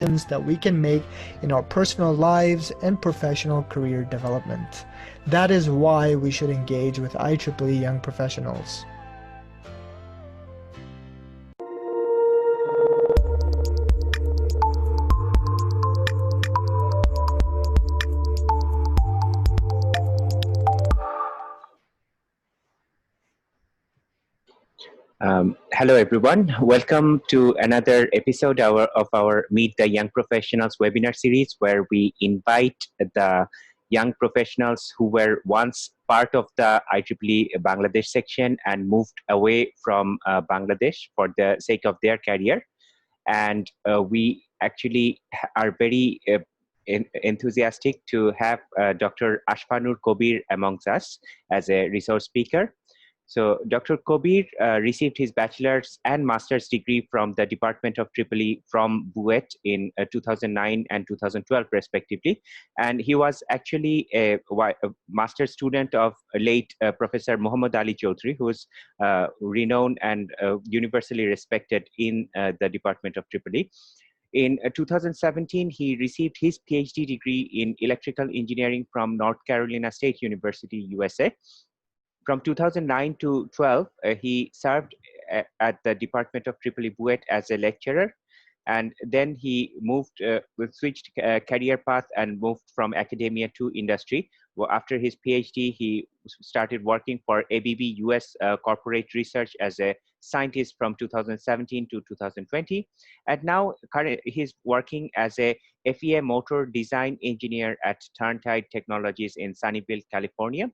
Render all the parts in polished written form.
that we can make in our personal lives and professional career development. That is why we should engage with IEEE Young Professionals. Hello, everyone. Welcome to another episode of our Meet the Young Professionals webinar series, where we invite the young professionals who were once part of the IEEE Bangladesh section and moved away from Bangladesh for the sake of their career. And we actually are very enthusiastic to have Dr. Ashfanoor Kabir amongst us as a resource speaker. So Dr. Kabir received his bachelor's and master's degree from the Department of EEE from BUET in 2009 and 2012 respectively. And he was actually a master's student of late Professor Muhammad Ali Chaudhry, who is renowned and universally respected in the Department of EEE. In 2017, he received his Ph.D. degree in electrical engineering from North Carolina State University, USA. From 2009 to 12, he served at the Department of EEE BUET as a lecturer, and then he switched career path and moved from academia to industry. Well, after his PhD, he started working for ABB US Corporate Research as a scientist from 2017 to 2020, and now he's working as a FEA motor design engineer at TurnTide Technologies in Sunnyvale, California.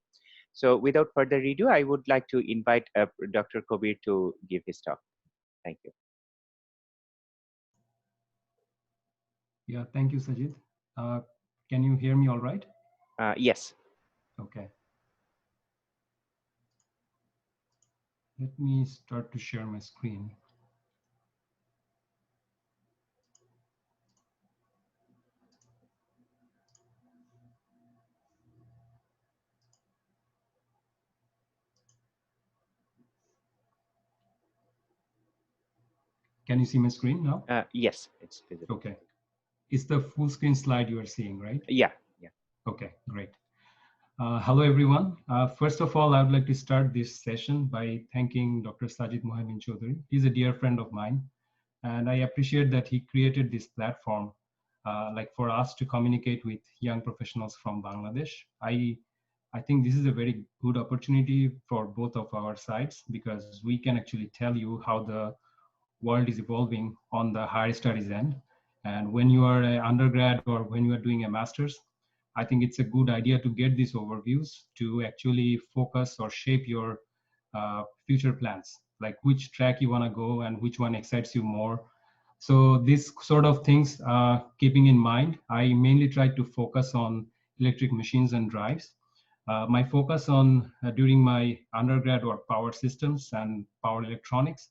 So without further ado, I would like to invite Dr. Kabir to give his talk. Thank you. Yeah, thank you, Sajid. Can you hear me all right? Yes. Okay. Let me start to share my screen. Can you see my screen now? Yes, it's visible. Okay. It's the full screen slide you are seeing, right? Yeah. Okay, great. Hello, everyone. First of all, I would like to start this session by thanking Dr. Sajid Mohamin Chaudhry. He's a dear friend of mine, and I appreciate that he created this platform for us to communicate with young professionals from Bangladesh. I think this is a very good opportunity for both of our sides, because we can actually tell you how the world is evolving on the higher studies end. And when you are an undergrad or when you are doing a master's, I think it's a good idea to get these overviews to actually focus or shape your future plans, like which track you want to go and which one excites you more. So this sort of things, keeping in mind, I mainly try to focus on electric machines and drives. My focus on during my undergrad or power systems and power electronics.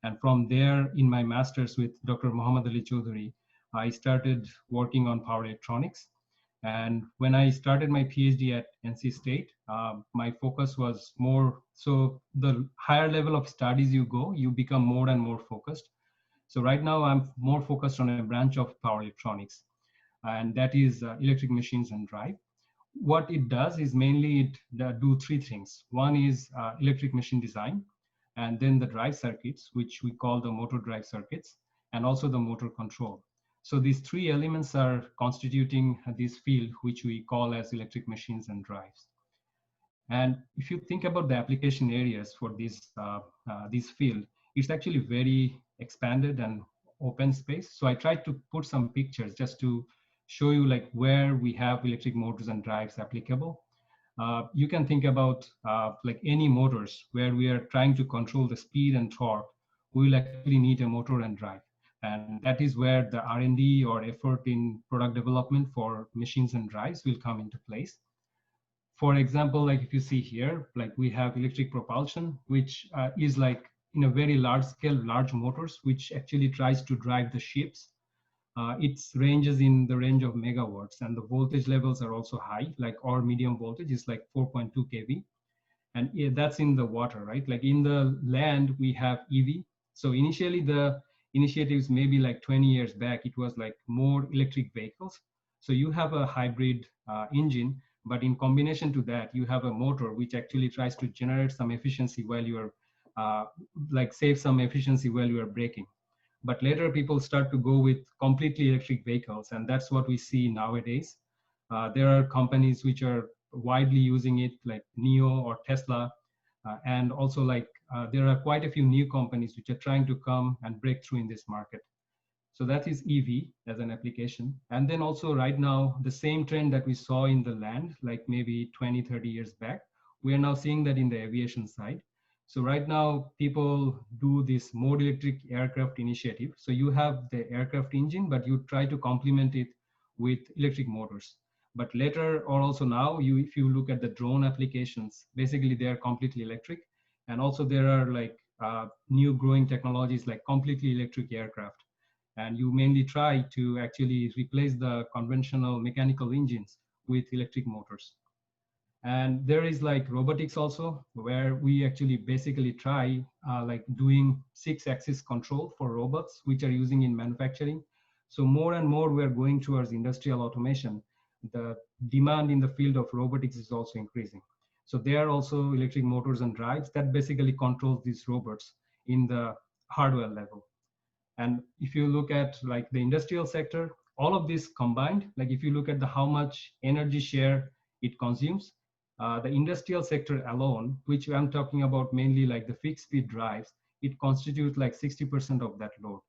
And from there, in my master's with Dr. Muhammad Ali Chaudhry, I started working on power electronics. And when I started my PhD at NC State, my focus was more, so the higher level of studies you go, you become more and more focused. So right now I'm more focused on a branch of power electronics, and that is electric machines and drive. What it does is mainly it do three things. One is electric machine design, and then the drive circuits, which we call the motor drive circuits, and also the motor control. So these three elements are constituting this field, which we call as electric machines and drives. And if you think about the application areas for this field, it's actually very expanded and open space. So I tried to put some pictures just to show you like where we have electric motors and drives applicable. You can think about like any motors where we are trying to control the speed and torque, we will actually need a motor and drive. And that is where the R&D or effort in product development for machines and drives will come into place. For example, like if you see here, like we have electric propulsion, which is like in a very large scale, large motors, which actually tries to drive the ships. It ranges in the range of megawatts, and the voltage levels are also high, like our medium voltage is like 4.2 kV. And that's in the water, right? Like in the land, we have EV. So initially the initiatives maybe like 20 years back, it was like more electric vehicles. So you have a hybrid engine, but in combination to that, you have a motor which actually tries to generate some efficiency while you are like save some efficiency while you are braking. But later people start to go with completely electric vehicles, and that's what we see nowadays. There are companies which are widely using it, like NIO or Tesla, and also like there are quite a few new companies which are trying to come and break through in this market. So that is EV as an application. And then also right now, the same trend that we saw in the land, like maybe 20, 30 years back, we are now seeing that in the aviation side. So right now, people do this mode electric aircraft initiative. So you have the aircraft engine, but you try to complement it with electric motors. But later, or also now, if you look at the drone applications, basically they are completely electric. And also there are like new growing technologies like completely electric aircraft. And you mainly try to actually replace the conventional mechanical engines with electric motors. And there is like robotics also, where we actually basically try like doing 6-axis control for robots, which are using in manufacturing. So more and more we're going towards industrial automation. The demand in the field of robotics is also increasing. So there are also electric motors and drives that basically control these robots in the hardware level. And if you look at like the industrial sector, all of this combined, like if you look at the how much energy share it consumes, the industrial sector alone, which I'm talking about mainly like the fixed speed drives, it constitutes like 60% of that load.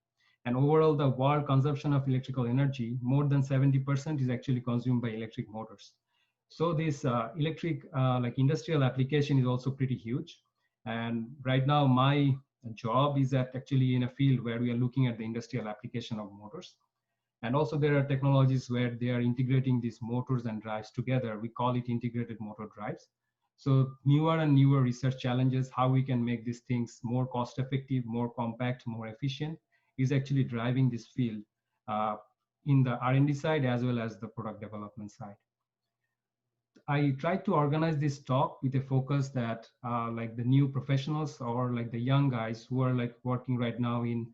And overall, the world consumption of electrical energy, more than 70% is actually consumed by electric motors. So this electric like industrial application is also pretty huge. And right now, my job is at actually in a field where we are looking at the industrial application of motors. And also there are technologies where they are integrating these motors and drives together. We call it integrated motor drives. So newer and newer research challenges, how we can make these things more cost effective, more compact, more efficient, is actually driving this field in the R&D side as well as the product development side. I tried to organize this talk with a focus that like the new professionals or like the young guys who are like working right now in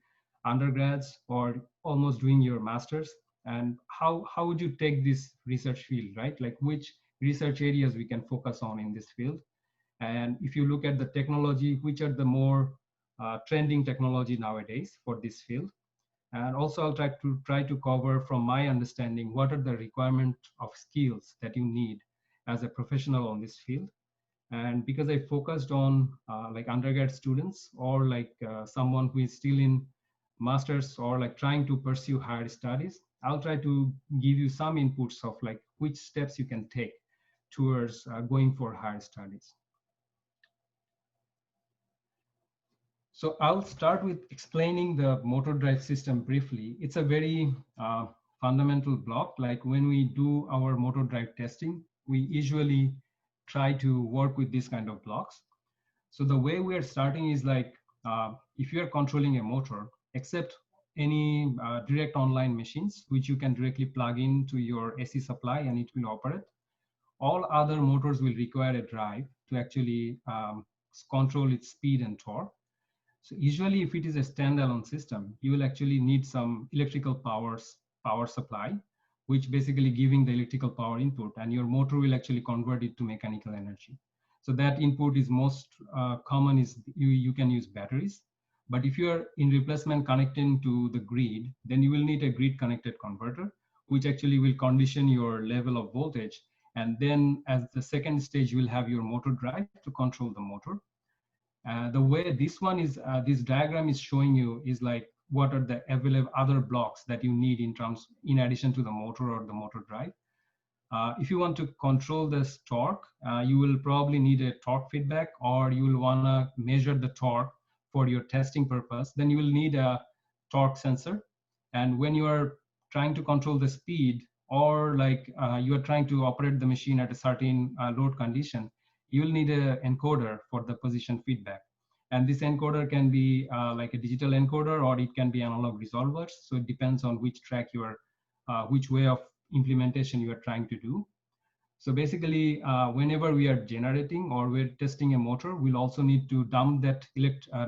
undergrads or almost doing your masters, and how would you take this research field, right? Like which research areas we can focus on in this field. And if you look at the technology, which are the more trending technology nowadays for this field. And also I'll try to cover from my understanding, what are the requirement of skills that you need as a professional on this field. And because I focused on like undergrad students or like someone who is still in masters or like trying to pursue higher studies, I'll try to give you some inputs of like which steps you can take towards going for higher studies. So I'll start with explaining the motor drive system briefly. It's a very fundamental block. Like when we do our motor drive testing, we usually try to work with this kind of blocks. So the way we are starting is like, if you are controlling a motor, except any direct online machines, which you can directly plug into your AC supply and it will operate, all other motors will require a drive to actually control its speed and torque. So usually if it is a standalone system, you will actually need some electrical power supply, which basically giving the electrical power input, and your motor will actually convert it to mechanical energy. So that input is most common is you can use batteries. But if you are in replacement connecting to the grid, then you will need a grid connected converter, which actually will condition your level of voltage. And then as the second stage, you will have your motor drive to control the motor. The way this one is, this diagram is showing you is like what are the available other blocks that you need in addition to the motor or the motor drive. If you want to control this torque, you will probably need a torque feedback, or you will want to measure the torque for your testing purpose. Then you will need a torque sensor. And when you are trying to control the speed, or like you are trying to operate the machine at a certain load condition, you will need an encoder for the position feedback. And this encoder can be like a digital encoder, or it can be analog resolvers. So it depends on which track you are, which way of implementation you are trying to do. So basically, whenever we are generating or we're testing a motor, we'll also need to dump that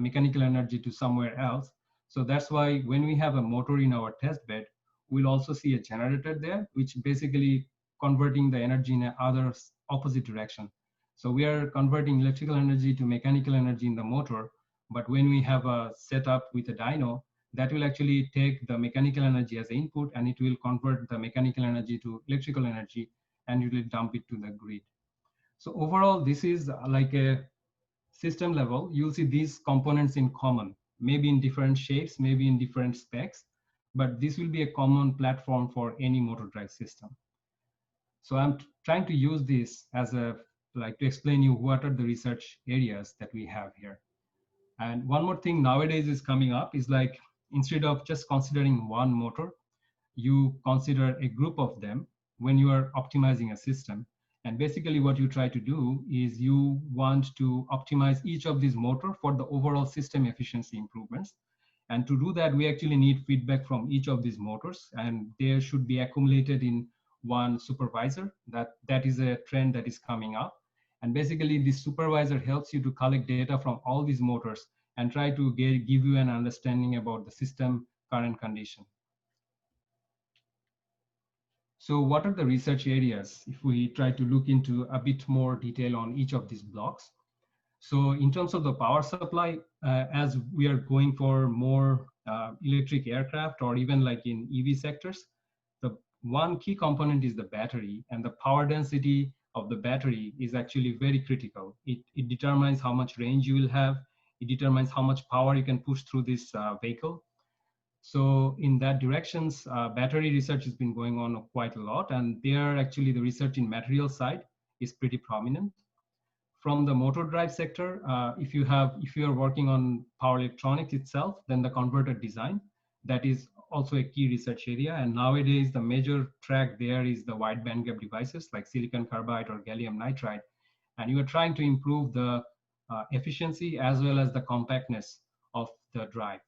mechanical energy to somewhere else. So that's why when we have a motor in our test bed, we'll also see a generator there, which basically converting the energy in a other opposite direction. So we are converting electrical energy to mechanical energy in the motor, but when we have a setup with a dyno, that will actually take the mechanical energy as input, and it will convert the mechanical energy to electrical energy, and it will dump it to the grid. So overall, this is like a system level. You'll see these components in common, maybe in different shapes, maybe in different specs, but this will be a common platform for any motor drive system. So I'm trying to use this as a, like, to explain you what are the research areas that we have here. And one more thing nowadays is coming up is like, instead of just considering one motor, you consider a group of them when you are optimizing a system. And basically what you try to do is you want to optimize each of these motor for the overall system efficiency improvements. And to do that, we actually need feedback from each of these motors, and they should be accumulated in one supervisor. That is a trend that is coming up. And basically this supervisor helps you to collect data from all these motors and try to give you an understanding about the system current condition. So what are the research areas if we try to look into a bit more detail on each of these blocks? So in terms of the power supply, as we are going for more electric aircraft or even like in EV sectors, the one key component is the battery, and the power density of the battery is actually very critical. It determines how much range you will have. It determines how much power you can push through this vehicle. So in that directions, battery research has been going on quite a lot, and there actually the research in material side is pretty prominent. From the motor drive sector, if you are working on power electronics itself, then the converter design, that is also a key research area. And nowadays the major track there is the wide bandgap devices like silicon carbide or gallium nitride, and you are trying to improve the efficiency as well as the compactness of the drive.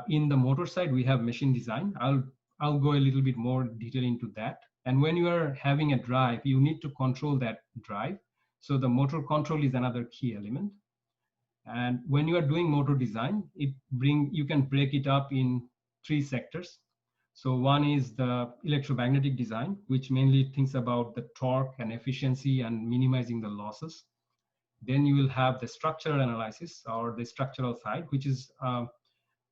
In the motor side, we have machine design. I'll go a little bit more detail into that. And when you are having a drive, you need to control that drive. So the motor control is another key element. And when you are doing motor design, you can break it up in three sectors. So one is the electromagnetic design, which mainly thinks about the torque and efficiency and minimizing the losses. Then you will have the structural analysis, or the structural side, which is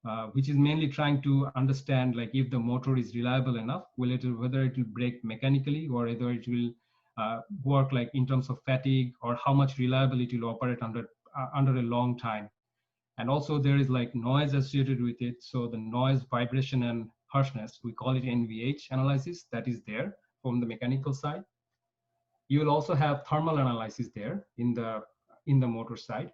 mainly trying to understand like if the motor is reliable enough, whether it will break mechanically, or whether it will work like in terms of fatigue, or how much reliable it will operate under a long time. And also there is like noise associated with it. So the noise, vibration, and harshness, we call it NVH analysis, that is there from the mechanical side. You will also have thermal analysis there in the motor side.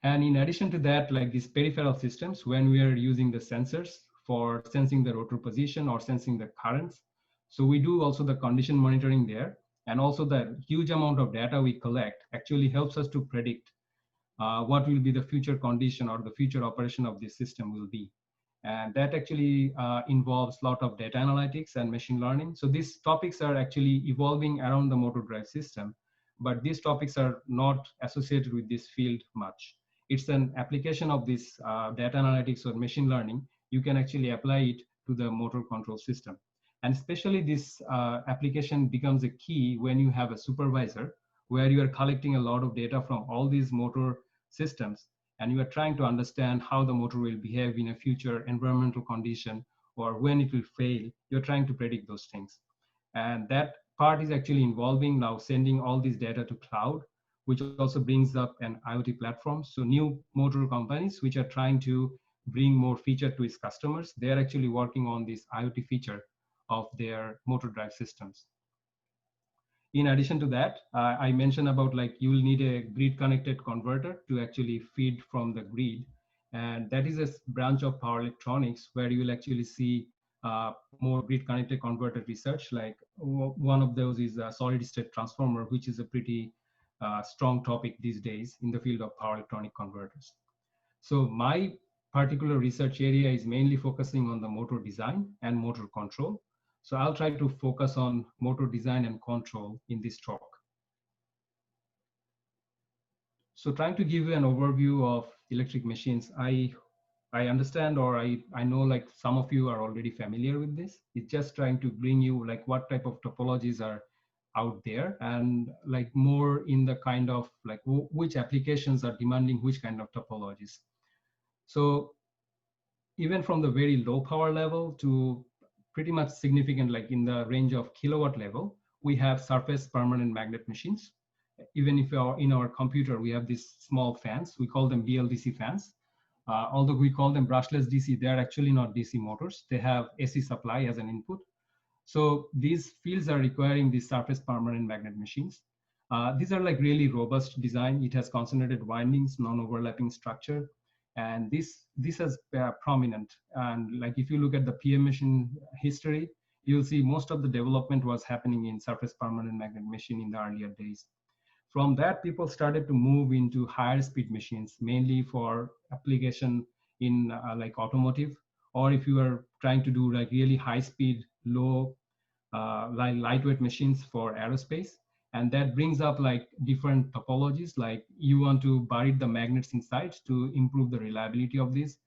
And in addition to that, like these peripheral systems, when we are using the sensors for sensing the rotor position or sensing the currents, so we do also the condition monitoring there. And also the huge amount of data we collect actually helps us to predict what will be the future condition or the future operation of this system will be. And that actually involves a lot of data analytics and machine learning. So these topics are actually evolving around the motor drive system, but these topics are not associated with this field much. It's an application of this data analytics or machine learning. You can actually apply it to the motor control system. And especially this application becomes a key when you have a supervisor where you are collecting a lot of data from all these motor systems, and you are trying to understand how the motor will behave in a future environmental condition, or when it will fail. You're trying to predict those things. And that part is actually involving now sending all this data to cloud, which also brings up an IoT platform. So new motor companies which are trying to bring more feature to its customers, they're actually working on this IoT feature of their motor drive systems. In addition to that, I mentioned about like you will need a grid connected converter to actually feed from the grid. And that is a branch of power electronics where you will actually see more grid connected converter research. Like one of those is a solid state transformer, which is a pretty strong topic these days in the field of power electronic converters. So my particular research area is mainly focusing on the motor design and motor control. So I'll try to focus on motor design and control in this talk. So trying to give you an overview of electric machines, I I understand, or I know like some of you are already familiar with this. It's just trying to bring you like what type of topologies are out there, and like more in the kind of like which applications are demanding which kind of topologies. So even from the very low power level to pretty much significant, like in the range of kilowatt level, we have surface permanent magnet machines. Even if in our computer, we have these small fans, we call them BLDC fans. Although we call them brushless DC, they are actually not DC motors. They have AC supply as an input. So these fields are requiring these surface permanent magnet machines. These are like really robust design. It has concentrated windings, non-overlapping structure, and this is prominent. And like if you look at the PM machine history, you'll see most of the development was happening in surface permanent magnet machine in the earlier days. From that, people started to move into higher speed machines, mainly for application in like automotive, or if you are trying to do like really high speed, low, like lightweight machines for aerospace. And that brings up like different topologies, like you want to bury the magnets inside to improve the reliability of this.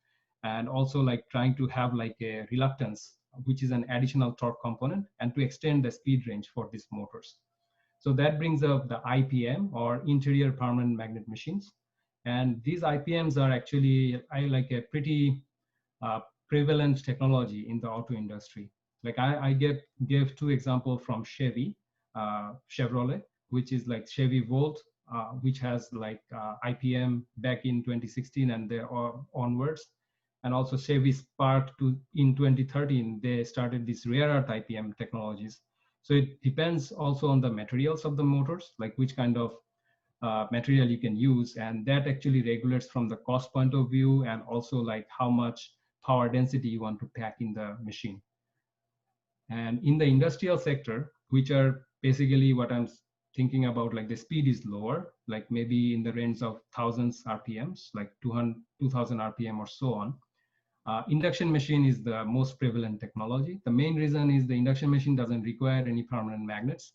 And also like trying to have like a reluctance, which is an additional torque component, and to extend the speed range for these motors. So that brings up the IPM, or interior permanent magnet machines. And these IPMs are actually like a pretty uh, prevalent technology in the auto industry. Like I gave two examples from Chevrolet, which is like Chevy Volt, which has like IPM back in 2016 and there onwards. And also Chevy Spark in 2013, they started this rare earth IPM technologies. So it depends also on the materials of the motors, like which kind of material you can use, and that actually regulates from the cost point of view, and also like how much power density you want to pack in the machine. And in the industrial sector, which are basically what I'm thinking about, like the speed is lower, like maybe in the range of thousands RPMs, like 2000 RPM or so on. Induction machine is the most prevalent technology. The main reason is the induction machine doesn't require any permanent magnets.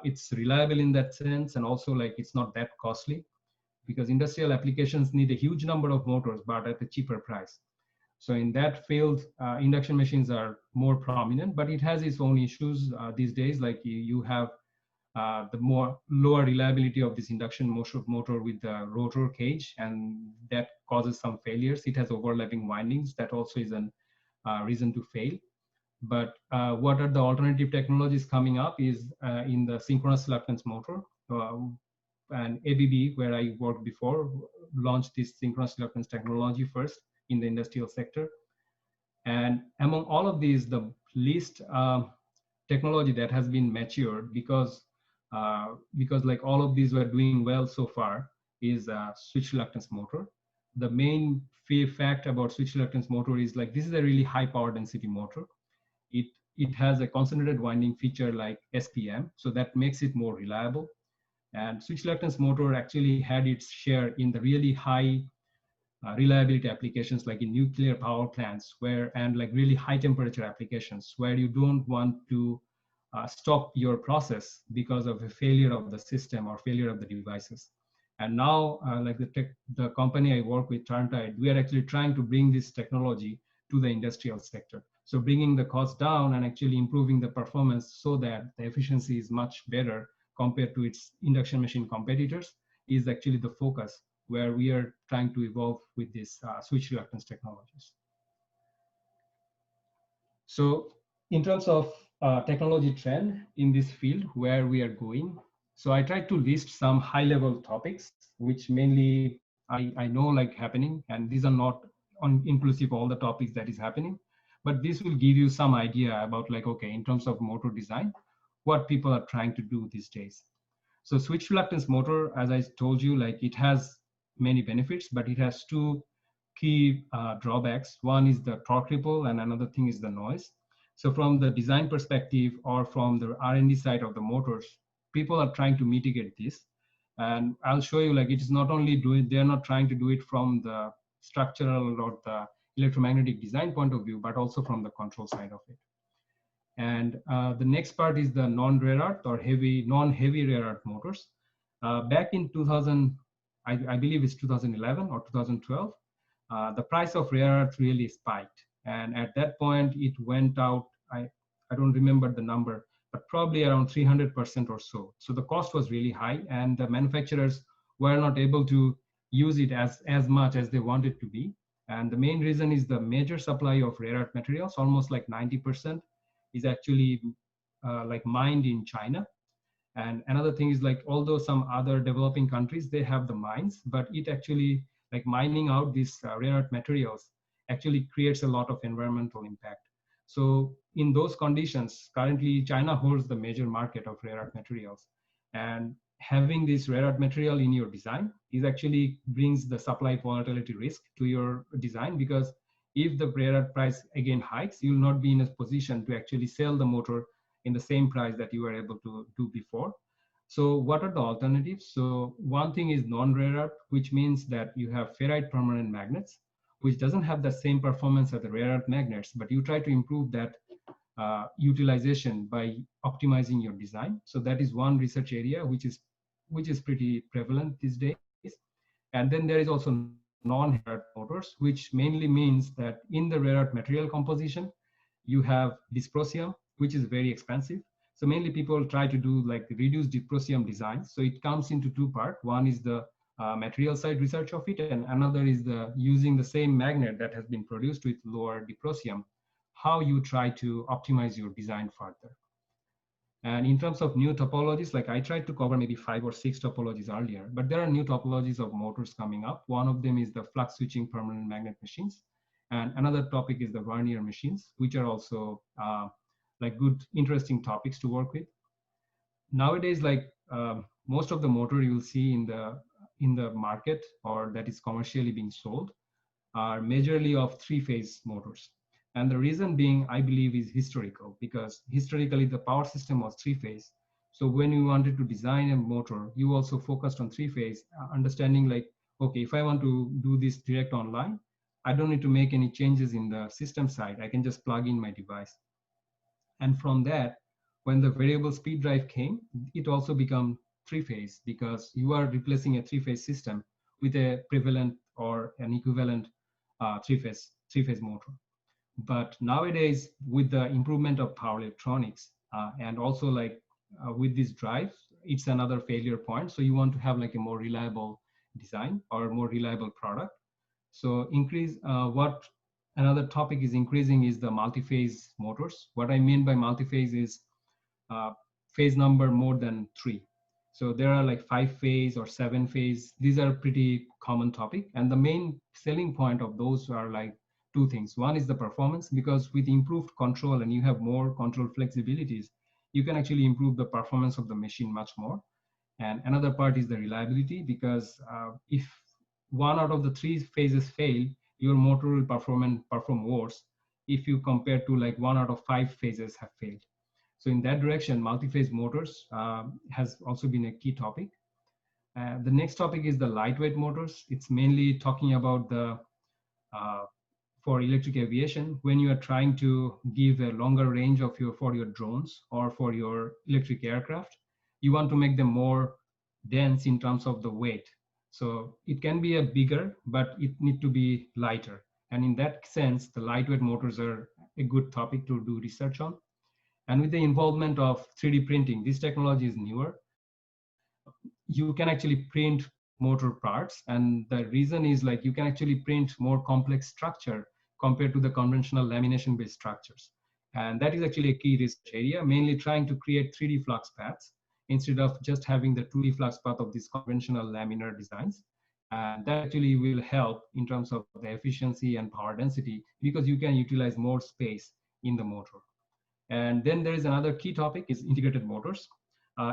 It's reliable in that sense, and also like it's not that costly, because industrial applications need a huge number of motors, but at a cheaper price. So in that field, induction machines are more prominent, but it has its own issues these days. Like you have the more lower reliability of this induction motor with the rotor cage, and that causes some failures. It has overlapping windings. That also is a reason to fail. But what are the alternative technologies coming up is in the synchronous reluctance motor. And ABB, where I worked before, launched this synchronous reluctance technology first in the industrial sector. And among all of these, the least technology that has been matured, because like all of these were doing well so far, is switch reluctance motor. The main fact about switch reluctance motor is like this is a really high power density motor. It has a concentrated winding feature like SPM, so that makes it more reliable. And switch reluctance motor actually had its share in the really high reliability applications, like in nuclear power plants, and like really high temperature applications where you don't want to stop your process because of a failure of the system or failure of the devices. And now, like the company I work with, TurnTide, we are actually trying to bring this technology to the industrial sector. So bringing the cost down and actually improving the performance so that the efficiency is much better compared to its induction machine competitors is actually the focus where we are trying to evolve with these switch reluctance technologies. So in terms of technology trend in this field, where we are going, so I tried to list some high level topics, which mainly I know like happening, and these are not inclusive of all the topics that is happening, but this will give you some idea about like, okay, in terms of motor design, what people are trying to do these days. So switch reluctance motor, as I told you, like it has many benefits, but it has two key drawbacks. One is the torque ripple, and another thing is the noise. So from the design perspective or from the R&D side of the motors, people are trying to mitigate this. And I'll show you, like it is not only they're not trying to do it from the structural or the electromagnetic design point of view, but also from the control side of it. And the next part is the non-rare earth or non-heavy rare earth motors. Back in 2000, I believe it's 2011 or 2012, the price of rare earth really spiked. And at that point, it went out, I don't remember the number, but probably around 300% or so. So the cost was really high, and the manufacturers were not able to use it as much as they wanted to be. And the main reason is the major supply of rare earth materials, almost like 90%, is actually like mined in China. And another thing is like, although some other developing countries, they have the mines, but it actually, like mining out these rare earth materials actually creates a lot of environmental impact. So in those conditions, currently China holds the major market of rare earth materials. And having this rare earth material in your design is actually brings the supply volatility risk to your design, because if the rare earth price again hikes, you will not be in a position to actually sell the motor in the same price that you were able to do before. So what are the alternatives? So one thing is non-rare earth, which means that you have ferrite permanent magnets, which doesn't have the same performance as the rare earth magnets, but you try to improve that utilization by optimizing your design. So that is one research area which is pretty prevalent these days. And then there is also non-rare earth motors, which mainly means that in the rare earth material composition, you have dysprosium, which is very expensive. So mainly people try to do like reduced dysprosium design. So it comes into two parts. One is the material side research of it, and another is the using the same magnet that has been produced with lower dysprosium, how you try to optimize your design further. And in terms of new topologies, like I tried to cover maybe 5 or 6 topologies earlier, but there are new topologies of motors coming up. One of them is the flux switching permanent magnet machines. And another topic is the vernier machines, which are also like good, interesting topics to work with. Nowadays, like most of the motor you will see in the market or that is commercially being sold are majorly of three-phase motors. And the reason being, I believe, is historical, because historically the power system was three-phase. So when you wanted to design a motor, you also focused on three-phase, understanding like, okay, if I want to do this direct online, I don't need to make any changes in the system side. I can just plug in my device. And from that, when the variable speed drive came, it also became three-phase, because you are replacing a three-phase system with a prevalent or an equivalent three-phase motor. But nowadays, with the improvement of power electronics and also like with this drive, it's another failure point. So you want to have like a more reliable design or more reliable product. So increase what another topic is increasing is the multi-phase motors. What I mean by multi-phase is phase number more than 3. So there are like 5-phase or 7-phase. These are pretty common topic. And the main selling point of those are like two things. One is the performance, because with improved control and you have more control flexibilities, you can actually improve the performance of the machine much more. And another part is the reliability, because if one out of the 3 phases fail, your motor will perform worse if you compare to like 1 out of 5 phases have failed. So in that direction, multi-phase motors has also been a key topic. The next topic is the lightweight motors. It's mainly talking about the for electric aviation, when you are trying to give a longer range of for your drones or for your electric aircraft, you want to make them more dense in terms of the weight. So it can be a bigger, but it need to be lighter. And in that sense, the lightweight motors are a good topic to do research on. And with the involvement of 3D printing, this technology is newer. You can actually print motor parts, and the reason is like you can actually print more complex structure compared to the conventional lamination based structures. And that is actually a key research area, mainly trying to create 3D flux paths instead of just having the 2D flux path of these conventional laminar designs. And that actually will help in terms of the efficiency and power density, because you can utilize more space in the motor. And then there is another key topic is integrated motors.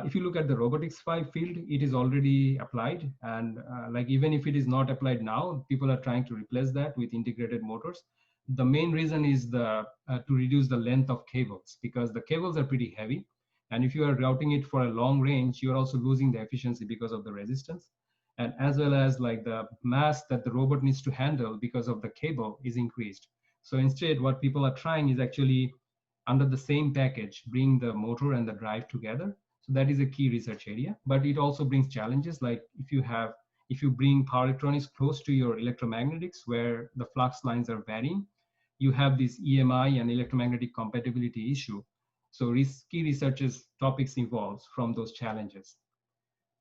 If you look at the robotics field, it is already applied. And like even if it is not applied now, people are trying to replace that with integrated motors. The main reason is to reduce the length of cables, because the cables are pretty heavy. And if you are routing it for a long range, you're also losing the efficiency because of the resistance. And as well as like the mass that the robot needs to handle because of the cable is increased. So instead, what people are trying is actually under the same package, bring the motor and the drive together. So that is a key research area, but it also brings challenges. Like if you have if you bring power electronics close to your electromagnetics where the flux lines are varying, you have this EMI and electromagnetic compatibility issue. So risky researches topics evolves from those challenges.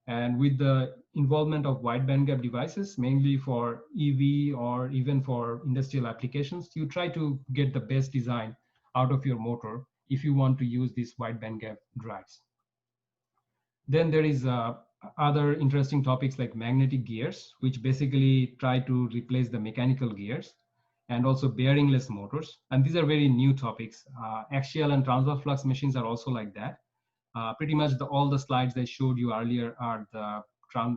And with the involvement of wide bandgap devices, mainly for EV or even for industrial applications, you try to get the best design out of your motor if you want to use these wide bandgap drives. Then there is other interesting topics like magnetic gears, which basically try to replace the mechanical gears, and also bearingless motors. And these are very new topics. Axial and transverse flux machines are also like that. Pretty much all the slides I showed you earlier are the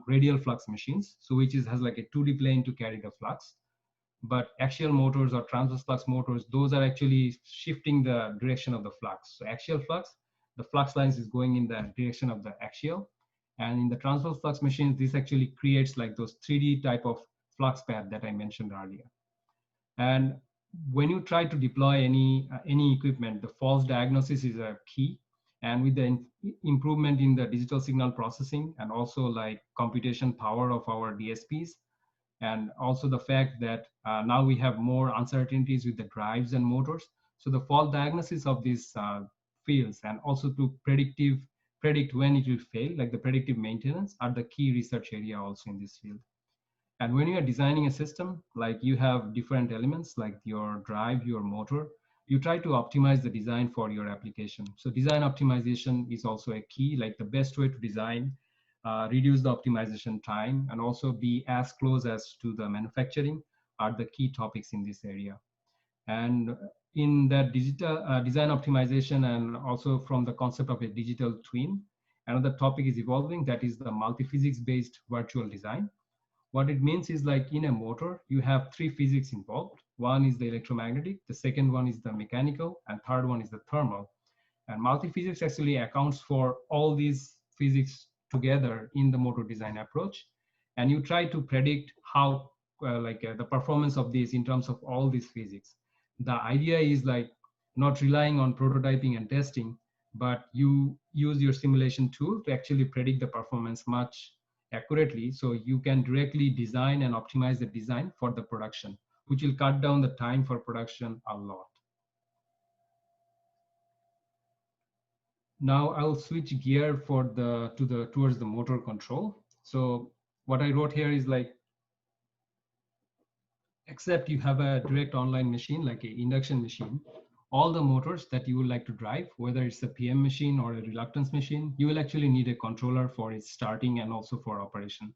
radial flux machines, so which has like a 2D plane to carry the flux. But axial motors or transverse flux motors, those are actually shifting the direction of the flux. So axial flux, the flux lines is going in the direction of the axial. And in the transverse flux machines, this actually creates like those 3D type of flux path that I mentioned earlier. And when you try to deploy any equipment, the false diagnosis is a key. And with the improvement in the digital signal processing and also like computation power of our DSPs, and also the fact that now we have more uncertainties with the drives and motors. So the fault diagnosis of these fields and also to predict when it will fail, like the predictive maintenance, are the key research area also in this field. And when you are designing a system, like you have different elements like your drive, your motor, you try to optimize the design for your application. So design optimization is also a key, like the best way to design, reduce the optimization time, and also be as close as to the manufacturing are the key topics in this area. And in that digital design optimization, and also from the concept of a digital twin, another topic is evolving, that is the multi-physics based virtual design. What it means is like in a motor, you have three physics involved. One is the electromagnetic, the second one is the mechanical, and third one is the thermal. And multi-physics actually accounts for all these physics together in the motor design approach. And you try to predict how the performance of this in terms of all these physics. The idea is like not relying on prototyping and testing, but you use your simulation tool to actually predict the performance much accurately, so you can directly design and optimize the design for the production, which will cut down the time for production a lot. Now I'll switch gear towards the motor control. So what I wrote here is like, except you have a direct online machine like an induction machine, all the motors that you would like to drive, whether it's a PM machine or a reluctance machine, you will actually need a controller for its starting and also for operation.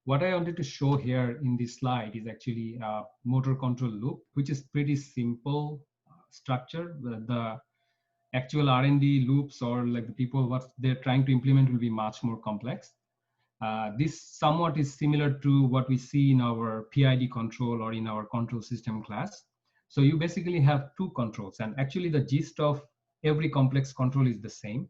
What I wanted to show here in this slide is actually a motor control loop, which is pretty simple structure. The actual R&D loops or like the people what they're trying to implement will be much more complex. This somewhat is similar to what we see in our PID control or in our control system class. So you basically have two controls, and actually the gist of every complex control is the same.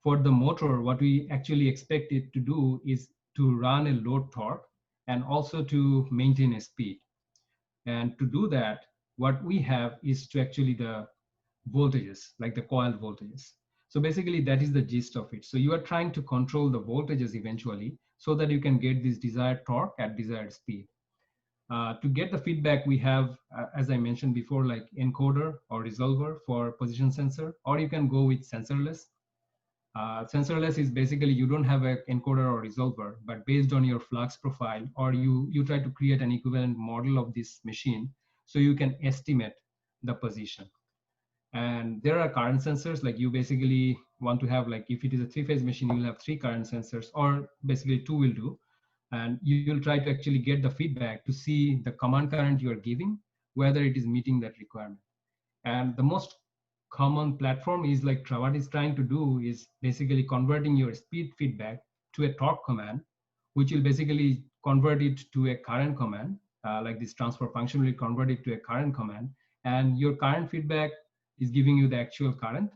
For the motor, what we actually expect it to do is to run a load torque and also to maintain a speed. And to do that, what we have is to actually the voltages, like the coil voltages. So basically that is the gist of it. So you are trying to control the voltages eventually so that you can get this desired torque at desired speed. To get the feedback, we have, as I mentioned before, like encoder or resolver for position sensor, or you can go with sensorless. Sensorless is basically you don't have an encoder or resolver, but based on your flux profile, or you try to create an equivalent model of this machine so you can estimate the position. And there are current sensors, like you basically want to have, like if it is a three-phase machine, you'll have three current sensors, or basically two will do. And you'll try to actually get the feedback to see the command current you are giving, whether it is meeting that requirement. And the most common platform is like what it's trying to do is basically converting your speed feedback to a torque command, which will basically convert it to a current command, like this transfer function will convert it to a current command. And your current feedback is giving you the actual current.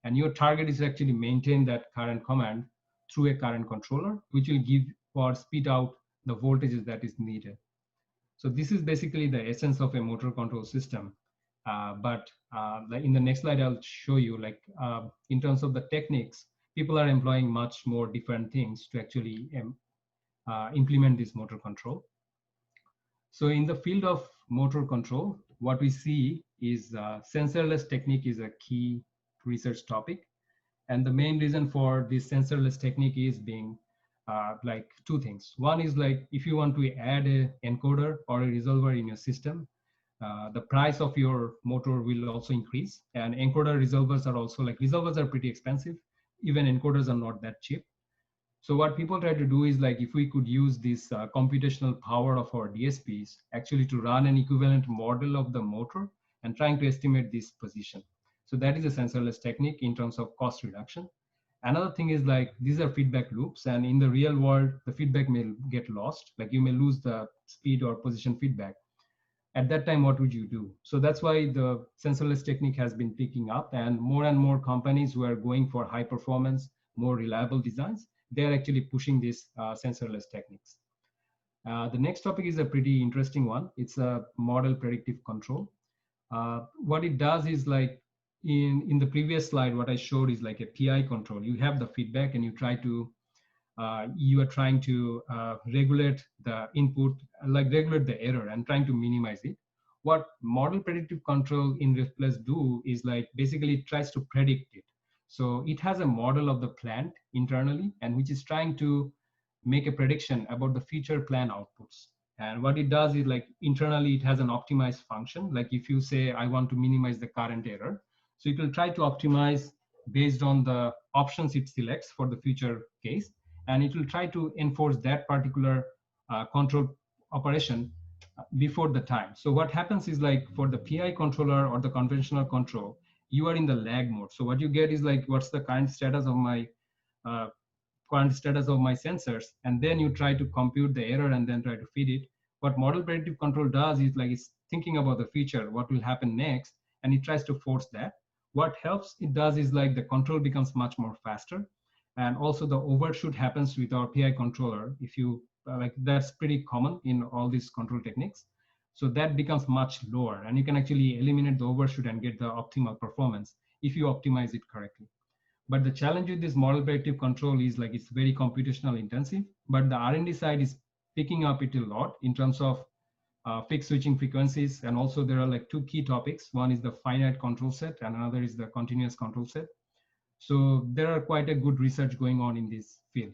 And your target is to actually maintain that current command through a current controller, which will give or spit out the voltages that is needed. So this is basically the essence of a motor control system. But in the next slide, I'll show you like in terms of the techniques, people are employing much more different things to actually implement this motor control. So in the field of motor control, what we see is sensorless technique is a key research topic. And the main reason for this sensorless technique is being like two things. One is like if you want to add a encoder or a resolver in your system, the price of your motor will also increase. And encoder resolvers are also like resolvers are pretty expensive. Even encoders are not that cheap. So what people try to do is like if we could use this computational power of our DSPs actually to run an equivalent model of the motor and trying to estimate this position. So that is a sensorless technique in terms of cost reduction. Another thing is like these are feedback loops, and in the real world, the feedback may get lost. Like you may lose the speed or position feedback. At that time, what would you do? So that's why the sensorless technique has been picking up, and more companies who are going for high performance, more reliable designs, they're actually pushing these sensorless techniques. The next topic is a pretty interesting one. It's a model predictive control. What it does is like in the previous slide, what I showed is like a PI control. You have the feedback and you try to you are trying to regulate the input, like regulate the error and trying to minimize it. What model predictive control in replace do is like basically it tries to predict it. So it has a model of the plant internally and which is trying to make a prediction about the future plan outputs. And what it does is like internally it has an optimized function. Like if you say, I want to minimize the current error. So it will try to optimize based on the options it selects for the future case. And it will try to enforce that particular control operation before the time. So what happens is like for the PI controller or the conventional control, you are in the lag mode. So what you get is like, what's the current status of my sensors, and then you try to compute the error and then try to feed it. What model predictive control does is like it's thinking about the future, what will happen next, and it tries to force that. What helps it does is like the control becomes much more faster, and also the overshoot happens with our PI controller. If you like, that's pretty common in all these control techniques. So that becomes much lower, and you can actually eliminate the overshoot and get the optimal performance if you optimize it correctly. But the challenge with this model predictive control is like it's very computational intensive, but the R&D side is picking up it a lot in terms of fixed switching frequencies. And also there are like two key topics. One is the finite control set and another is the continuous control set. So there are quite a good research going on in this field.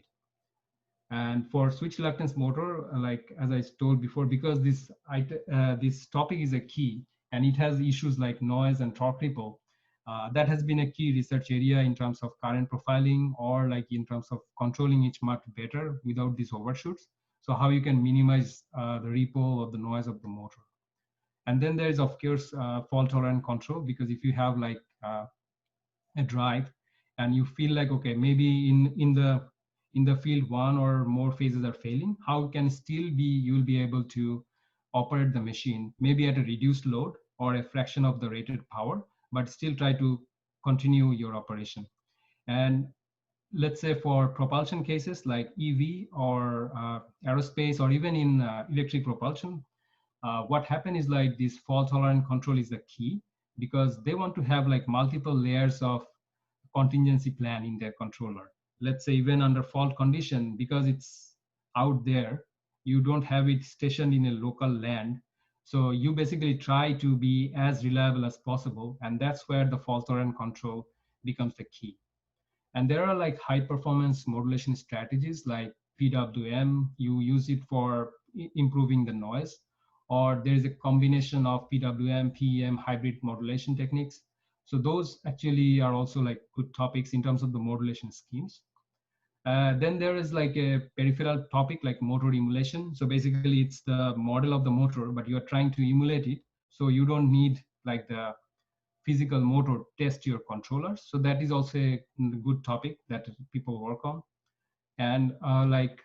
And for switch reluctance motor, like as I told before, because this topic is a key and it has issues like noise and torque ripple, that has been a key research area in terms of current profiling or like in terms of controlling it much better without these overshoots. So how you can minimize the ripple or the noise of the motor. And then there is of course fault tolerant control, because if you have like a drive and you feel like, okay, maybe in the field one or more phases are failing, how can still be you'll be able to operate the machine maybe at a reduced load or a fraction of the rated power, but still try to continue your operation. And let's say for propulsion cases like EV or aerospace or even in electric propulsion, what happened is like this fault tolerant control is the key, because they want to have like multiple layers of contingency plan in their controller. Let's say even under fault condition, because it's out there, you don't have it stationed in a local land. So you basically try to be as reliable as possible. And that's where the fault tolerant control becomes the key. And there are like high performance modulation strategies like PWM, you use it for improving the noise, or there is a combination of PWM, PEM hybrid modulation techniques. So those actually are also like good topics in terms of the modulation schemes. Then there is like a peripheral topic like motor emulation. So basically it's the model of the motor, but you are trying to emulate it. So you don't need like the physical motor test your controllers. So that is also a good topic that people work on. And like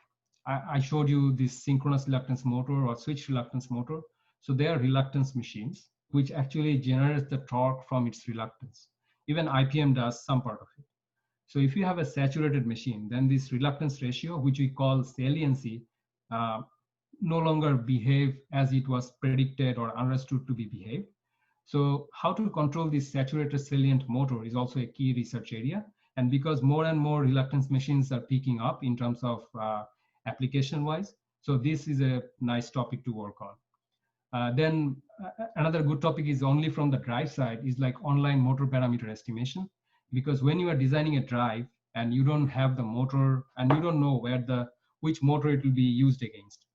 I showed you this synchronous reluctance motor or switch reluctance motor. So they are reluctance machines, which actually generates the torque from its reluctance. Even IPM does some part of it. So if you have a saturated machine, then this reluctance ratio, which we call saliency, no longer behave as it was predicted or understood to be behaved. So how to control this saturated salient motor is also a key research area. And because more and more reluctance machines are picking up in terms of application wise. So this is a nice topic to work on. Then another good topic is only from the drive side is like online motor parameter estimation, because when you are designing a drive and you don't have the motor and you don't know which motor it will be used against.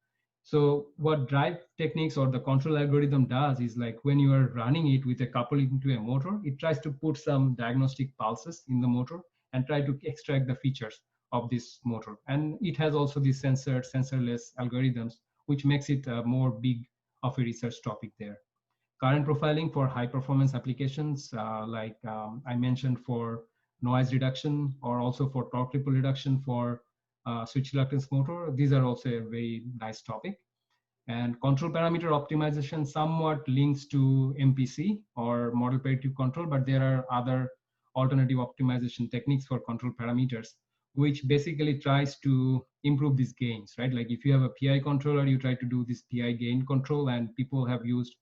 So what drive techniques or the control algorithm does is like when you are running it with a couple into a motor, it tries to put some diagnostic pulses in the motor and try to extract the features of this motor. And it has also these sensorless algorithms, which makes it more big of a research topic there. Current profiling for high performance applications, I mentioned for noise reduction or also for torque ripple reduction for switch reluctance motor. These are also a very nice topic. And control parameter optimization somewhat links to MPC or model predictive control, but there are other alternative optimization techniques for control parameters, which basically tries to improve these gains, right? Like if you have a PI controller, you try to do this PI gain control, and people have used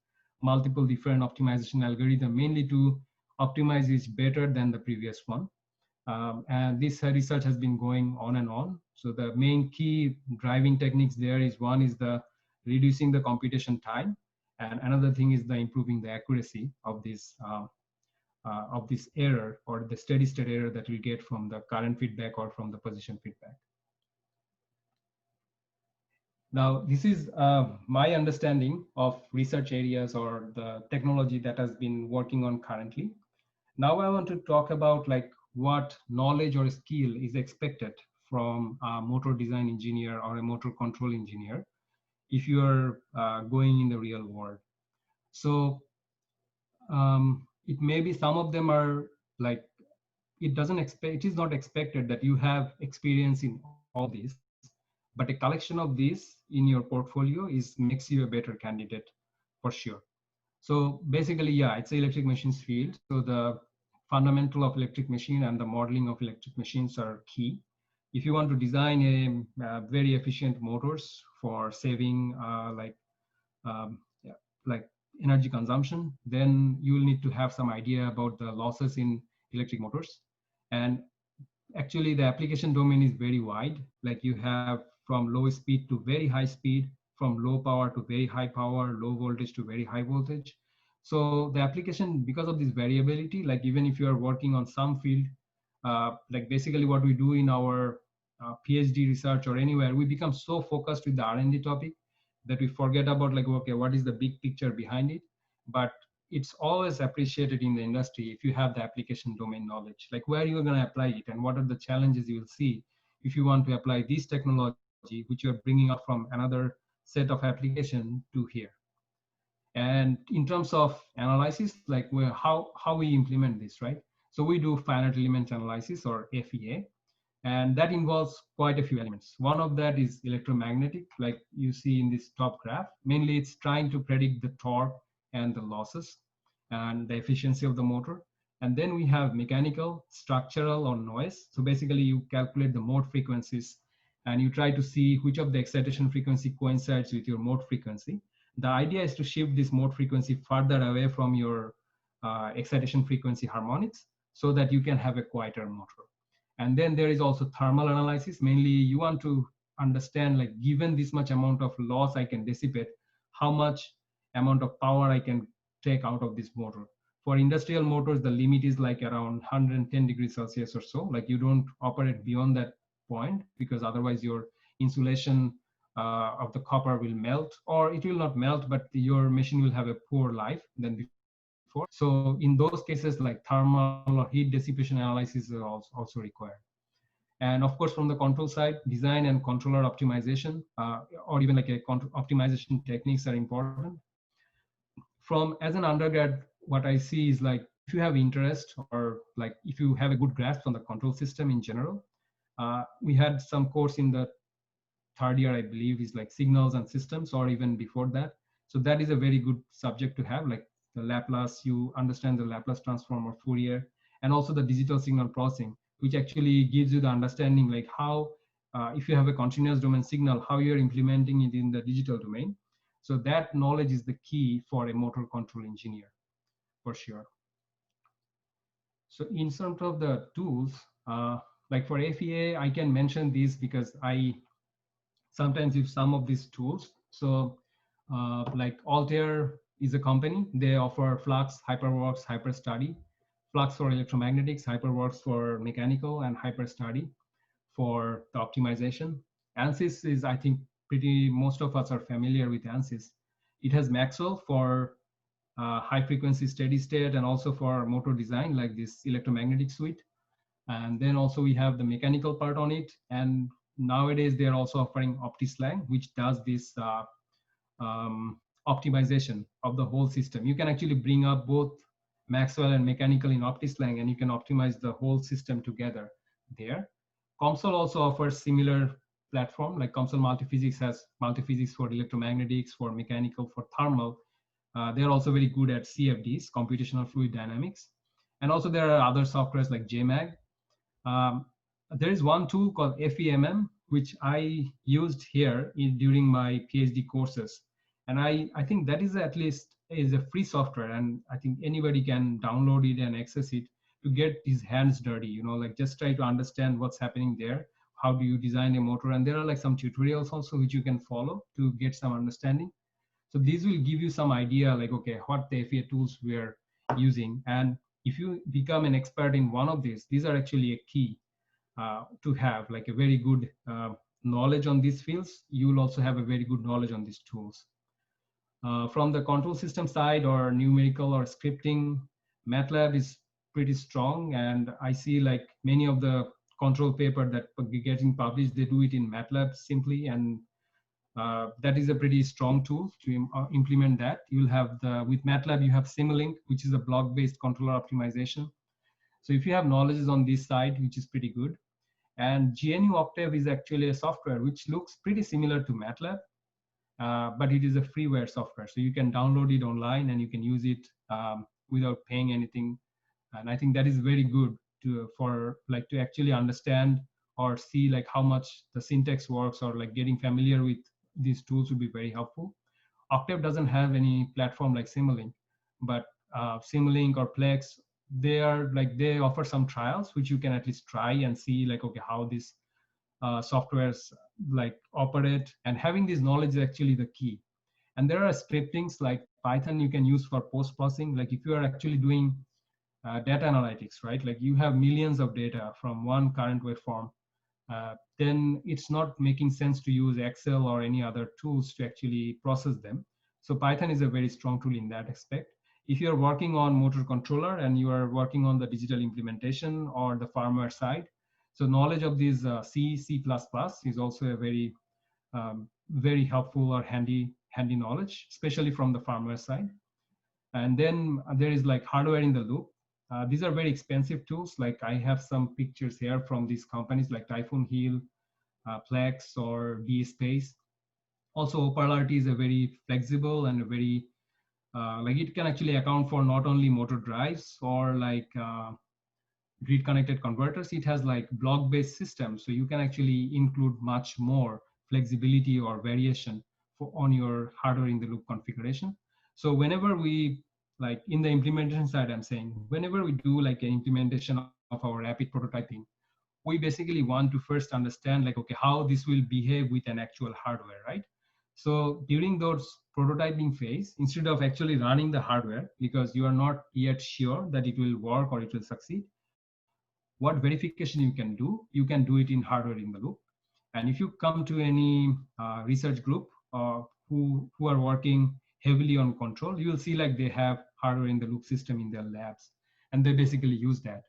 multiple different optimization algorithms mainly to optimize it better than the previous one. And this research has been going on and on. So the main key driving techniques there is one is the reducing the computation time, and another thing is the improving the accuracy of this error or the steady state error that we get from the current feedback or from the position feedback. Now, this is my understanding of research areas or the technology that has been working on currently. Now I want to talk about like what knowledge or skill is expected from a motor design engineer or a motor control engineer if you are going in the real world. So it may be some of them are like, it is not expected that you have experience in all this, but a collection of these in your portfolio makes you a better candidate for sure. So basically, yeah, it's the electric machines field. So the fundamental of electric machine and the modeling of electric machines are key. If you want to design very efficient motors for saving yeah, like energy consumption, then you will need to have some idea about the losses in electric motors. And actually the application domain is very wide. Like you have from low speed to very high speed, from low power to very high power, low voltage to very high voltage. So the application, because of this variability, like even if you are working on some field, like basically what we do in our PhD research or anywhere, we become so focused with the R&D topic that we forget about like, okay, what is the big picture behind it? But it's always appreciated in the industry if you have the application domain knowledge, like where you're going to apply it and what are the challenges you will see if you want to apply this technology, which you're bringing up from another set of application to here. And in terms of analysis, like how we implement this, right? So we do finite element analysis or FEA, and that involves quite a few elements. One of that is electromagnetic, like you see in this top graph. Mainly it's trying to predict the torque and the losses and the efficiency of the motor. And then we have mechanical, structural, or noise. So basically you calculate the mode frequencies and you try to see which of the excitation frequency coincides with your mode frequency. The idea is to shift this mode frequency further away from your excitation frequency harmonics so that you can have a quieter motor. And then there is also thermal analysis. Mainly you want to understand, like, given this much amount of loss I can dissipate, how much amount of power I can take out of this motor. For industrial motors, the limit is like around 110 degrees Celsius or so. Like you don't operate beyond that point because otherwise your insulation of the copper will melt, or it will not melt, but your machine will have a poor life than before. So in those cases, like thermal or heat dissipation analysis is also required. And of course, from the control side, design and controller optimization, or even like a optimization techniques are important. From as an undergrad, what I see is like, if you have interest or like if you have a good grasp on the control system in general, we had some course in the third year, I believe, is like signals and systems, or even before that. So that is a very good subject to have, like the Laplace, you understand the Laplace transform or Fourier, and also the digital signal processing, which actually gives you the understanding like how, if you have a continuous domain signal, how you're implementing it in the digital domain. So that knowledge is the key for a motor control engineer, for sure. So in terms of the tools, like for FEA, I can mention these because I sometimes use some of these tools. So like Altair is a company. They offer Flux, HyperWorks, HyperStudy. Flux for electromagnetics, HyperWorks for mechanical, and HyperStudy for the optimization. ANSYS is, I think, most of us are familiar with ANSYS. It has Maxwell for high frequency steady state and also for motor design, like this electromagnetic suite. And then also we have the mechanical part on it. And nowadays they're also offering OptiSlang, which does this optimization of the whole system. You can actually bring up both Maxwell and mechanical in OptiSlang, and you can optimize the whole system together there. COMSOL also offers similar platform, like COMSOL Multiphysics has multiphysics for electromagnetics, for mechanical, for thermal. They're also very good at CFDs, computational fluid dynamics. And also there are other softwares like JMAG. There is one tool called FEMM, which I used here during my PhD courses. And I think that is at least is a free software, and I think anybody can download it and access it to get his hands dirty, you know, like just try to understand what's happening there. How do you design a motor? And there are like some tutorials also which you can follow to get some understanding. So these will give you some idea like, okay, what the FEA tools we're using. And if you become an expert in one of these are actually a key to have like a very good knowledge on these fields. You will also have a very good knowledge on these tools. From the control system side or numerical or scripting, MATLAB is pretty strong. And I see like many of the control paper that are getting published, they do it in MATLAB simply. And that is a pretty strong tool to implement that. You'll have with MATLAB, you have Simulink, which is a block-based controller optimization. So if you have knowledge on this side, which is pretty good. And GNU Octave is actually a software which looks pretty similar to MATLAB, but it is a freeware software. So you can download it online and you can use it without paying anything. And I think that is very good to actually understand or see like how much the syntax works, or like getting familiar with these tools would be very helpful. Octave doesn't have any platform like Simulink, but Simulink or Plex, they offer some trials which you can at least try and see like, okay, how these softwares like operate. And having this knowledge is actually the key. And there are scriptings like Python you can use for post-processing. Like if you are actually doing data analytics, right? Like you have millions of data from one current waveform, then it's not making sense to use Excel or any other tools to actually process them. So Python is a very strong tool in that aspect. If you're working on motor controller and you are working on the digital implementation or the firmware side, so knowledge of these C, C++ is also a very, very helpful or handy knowledge, especially from the firmware side. And then there is like hardware in the loop. These are very expensive tools. Like I have some pictures here from these companies like Typhoon Hill, Plex, or DSpace. Also, OpenRT is a very flexible and a very, like it can actually account for not only motor drives or like grid connected converters. It has like block-based systems. So you can actually include much more flexibility or variation on your hardware in the loop configuration. So whenever we, like in the implementation side, I'm saying, whenever we do like an implementation of our rapid prototyping, we basically want to first understand like, okay, how this will behave with an actual hardware, right? So during those prototyping phase, instead of actually running the hardware, because you are not yet sure that it will work or it will succeed, what verification you can do it in hardware in the loop. And if you come to any research group who are working heavily on control, you will see like they have hardware in the loop system in their labs, and they basically use that.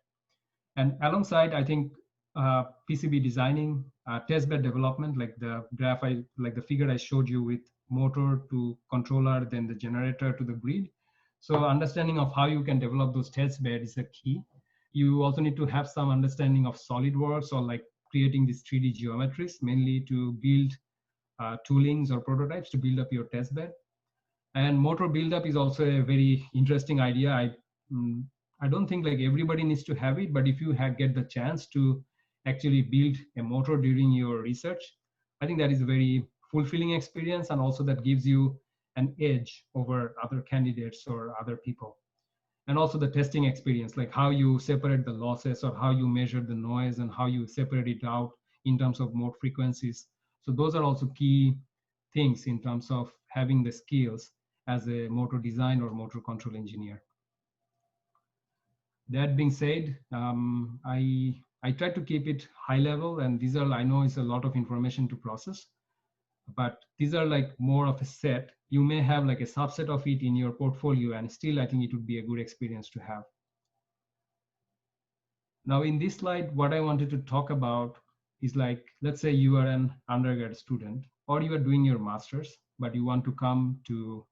And alongside, I think PCB designing, testbed development, like the graph, like the figure I showed you with motor to controller, then the generator to the grid. So understanding of how you can develop those testbed is a key. You also need to have some understanding of SolidWorks or like creating these 3D geometries, mainly to build toolings or prototypes to build up your testbed. And motor buildup is also a very interesting idea. I don't think like everybody needs to have it, but if you get the chance to actually build a motor during your research, I think that is a very fulfilling experience, and also that gives you an edge over other candidates or other people. And also the testing experience, like how you separate the losses or how you measure the noise and how you separate it out in terms of mode frequencies. So those are also key things in terms of having the skills as a motor design or motor control engineer. That being said, I try to keep it high level, and these are, I know it's a lot of information to process, but these are like more of a set. You may have like a subset of it in your portfolio, and still I think it would be a good experience to have. Now in this slide, what I wanted to talk about is like, let's say you are an undergrad student or you are doing your master's, but you want to come to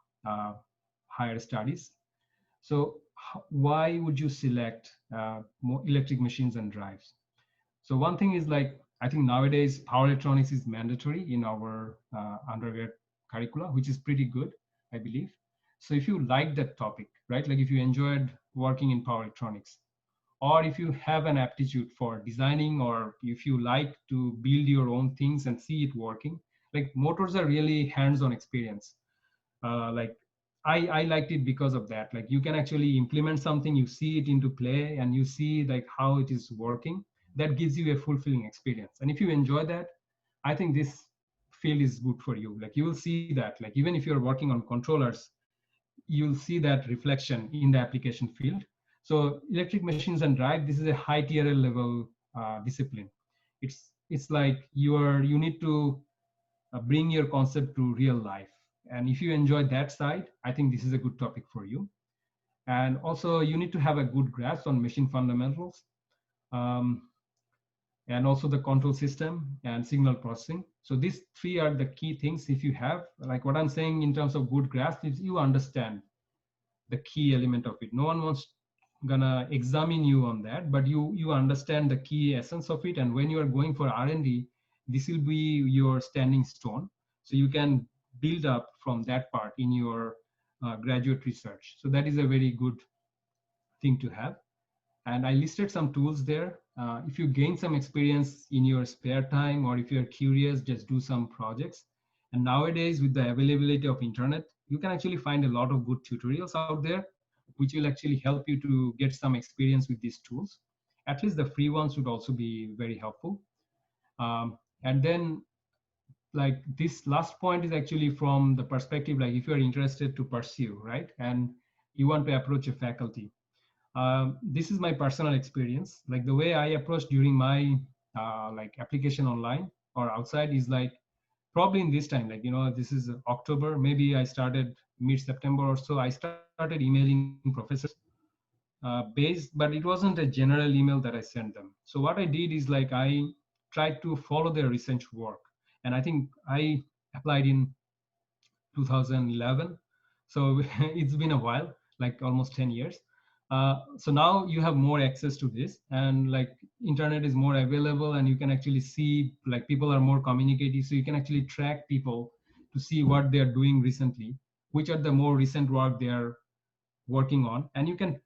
higher studies. So why would you select more electric machines and drives? So one thing is like, I think nowadays power electronics is mandatory in our undergrad curricula, which is pretty good, I believe. So if you like that topic, right? Like if you enjoyed working in power electronics, or if you have an aptitude for designing, or if you like to build your own things and see it working, like motors are really hands-on experience. Like I liked it because of that. Like you can actually implement something, you see it into play, and you see like how it is working. That gives you a fulfilling experience. And if you enjoy that, I think this field is good for you. Like you will see that, like even if you're working on controllers, you'll see that reflection in the application field. So electric machines and drive, this is a high TRL level discipline. It's like you need to bring your concept to real life. And if you enjoy that side, I think this is a good topic for you. And also you need to have a good grasp on machine fundamentals, um, and also the control system and signal processing. So these three are the key things. If you have, like what I'm saying in terms of good grasp, is you understand the key element of it. No one wants gonna examine you on that, but you understand the key essence of it. And when you are going for R&D, this will be your standing stone. So you can build up from that part in your graduate research. So that is a very good thing to have. And I listed some tools there. If you gain some experience in your spare time, or if you're curious, just do some projects. And nowadays, with the availability of internet, you can actually find a lot of good tutorials out there, which will actually help you to get some experience with these tools. At least the free ones would also be very helpful. And then like this last point is actually from the perspective, like if you're interested to pursue, right? And you want to approach a faculty. This is my personal experience. Like the way I approached during my like application online or outside is like, probably in this time, like, you know, this is October, maybe I started mid-September or so, I started emailing professors but it wasn't a general email that I sent them. So what I did is like, I tried to follow their research work. And I think I applied in 2011. So it's been a while, like almost 10 years. So now you have more access to this, and like internet is more available, and you can actually see like people are more communicative. So you can actually track people to see what they're doing recently, which are the more recent work they are working on, and you can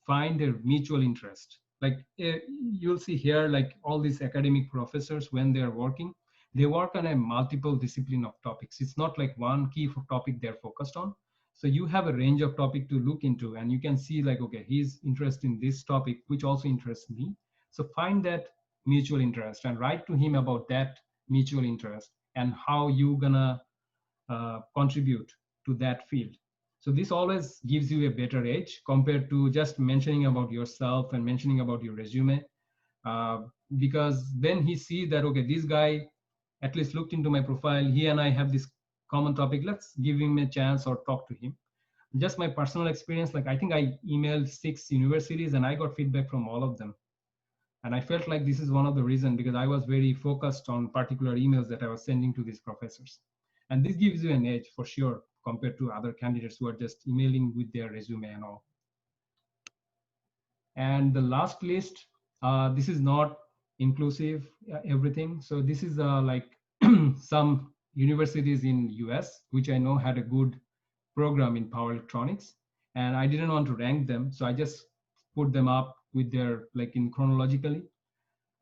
find their mutual interest. Like you'll see here, like all these academic professors, when they're working, they work on a multiple discipline of topics. It's not like one key for topic they're focused on. So you have a range of topic to look into, and you can see like, okay, he's interested in this topic, which also interests me. So find that mutual interest and write to him about that mutual interest and how you gonna contribute to that field. So this always gives you a better edge compared to just mentioning about yourself and mentioning about your resume, because then he sees that, okay, this guy at least looked into my profile, he and I have this common topic, let's give him a chance or talk to him. Just my personal experience, like I think I emailed 6 universities and I got feedback from all of them. And I felt like this is one of the reasons, because I was very focused on particular emails that I was sending to these professors. And this gives you an edge for sure compared to other candidates who are just emailing with their resume and all. And the last list, this is not inclusive everything. So this is like some universities in US, which I know had a good program in power electronics. And I didn't want to rank them, so I just put them up with their, like in chronologically.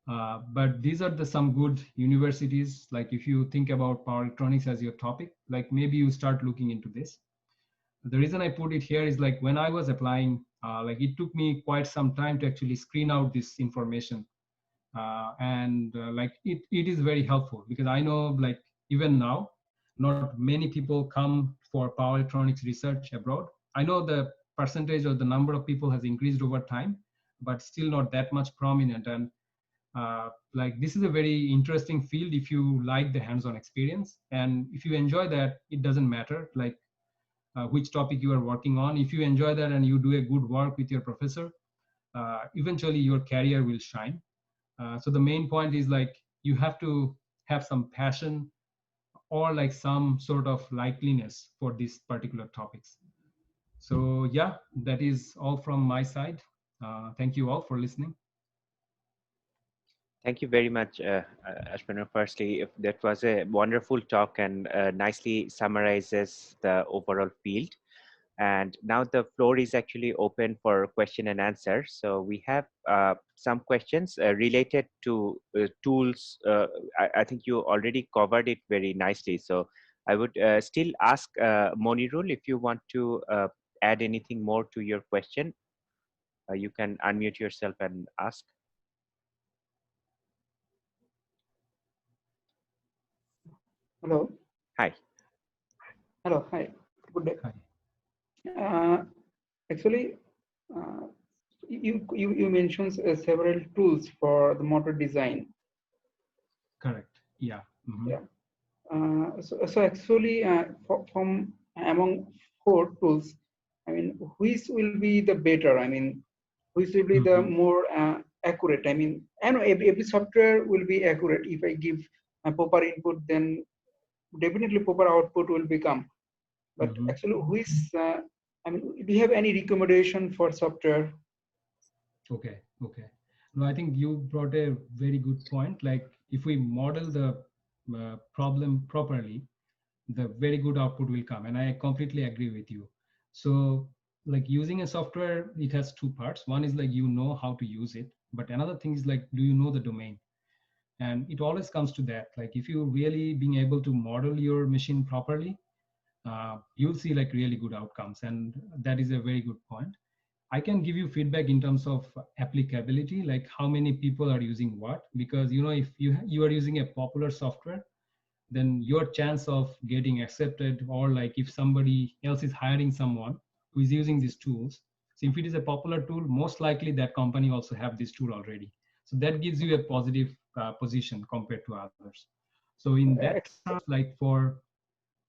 But these are some good universities. Like if you think about power electronics as your topic, like maybe you start looking into this. The reason I put it here is like when I was applying, like it took me quite some time to actually screen out this information Like it is very helpful because I know like even now, not many people come for power electronics research abroad. I know the percentage or the number of people has increased over time, but still not that much prominent. And like this is a very interesting field if you like the hands-on experience, and if you enjoy that, it doesn't matter like which topic you are working on. If you enjoy that and you do a good work with your professor, eventually your career will shine. So the main point is like you have to have some passion or like some sort of likeliness for these particular topics. So yeah, that is all from my side. Thank you all for listening. Thank you very much, Ashfanoor. Firstly, that was a wonderful talk and nicely summarizes the overall field. And now the floor is actually open for question and answer. So we have some questions related to tools. I think you already covered it very nicely. So I would still ask Monirul, if you want to add anything more to your question, you can unmute yourself and ask. Hello. Hi. Hello. Hi. Good day. Hi. Actually, you mentioned several tools for the motor design. Correct. Yeah. Mm-hmm. Yeah. So actually, from among 4 tools, I mean, which will be the better? I mean, which will be the Mm-hmm. more accurate? I mean, I know every software will be accurate. If I give a proper input, then definitely proper output will become. But Mm-hmm. actually, which I mean, do you have any recommendation for software? Okay. Okay. No, I think you brought a very good point. Like if we model the problem properly, the very good output will come. And I completely agree with you. So like using a software, it has 2 parts. One is like you know how to use it, but another thing is like, do you know the domain? And it always comes to that. Like if you really being able to model your machine properly, you'll see like really good outcomes. And that is a very good point. I can give you feedback in terms of applicability, like how many people are using what, because you know if you are using a popular software, then your chance of getting accepted, or like if somebody else is hiring someone who is using these tools, so if it is a popular tool, most likely that company also have this tool already. So that gives you a positive position compared to others. So in that terms, like for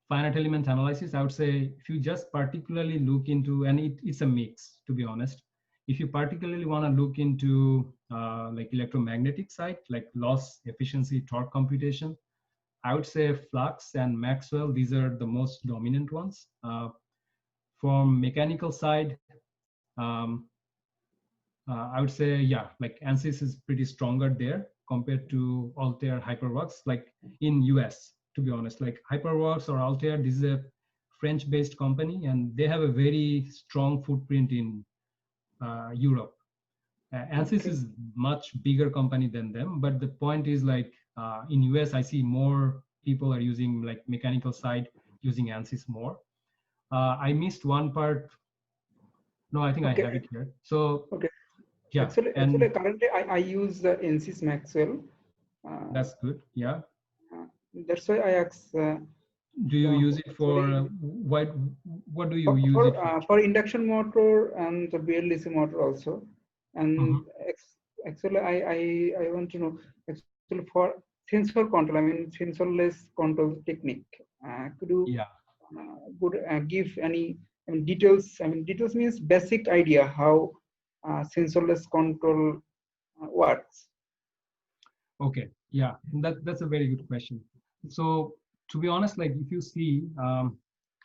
finite element analysis, I would say if you just particularly look into, and it's a mix, to be honest. If you particularly want to look into like electromagnetic side, like loss, efficiency, torque computation, I would say Flux and Maxwell, these are the most dominant ones. From mechanical side, um, I would say, yeah, like ANSYS is pretty stronger there compared to Altair HyperWorks, like in US, to be honest. Like HyperWorks or Altair, this is a French-based company, and they have a very strong footprint in Europe. ANSYS Okay. is much bigger company than them, but the point is like in US, I see more people are using like mechanical side, using ANSYS more. I missed one part. No, I think I Okay. have it here. So Okay. yeah, Actually, and currently I use the NC's Maxwell. Uh, that's good. Yeah. uh, that's why I asked. Do you use it for Actually, what do you use it for? for induction motor and the BLDC motor also. And Mhm. actually, I want to know actually for sensor control. I mean, sensorless control technique. Could you Yeah. give any details? I mean, details means basic idea how sensorless control works. Okay. Yeah. That's a very good question. So to be honest, like if you see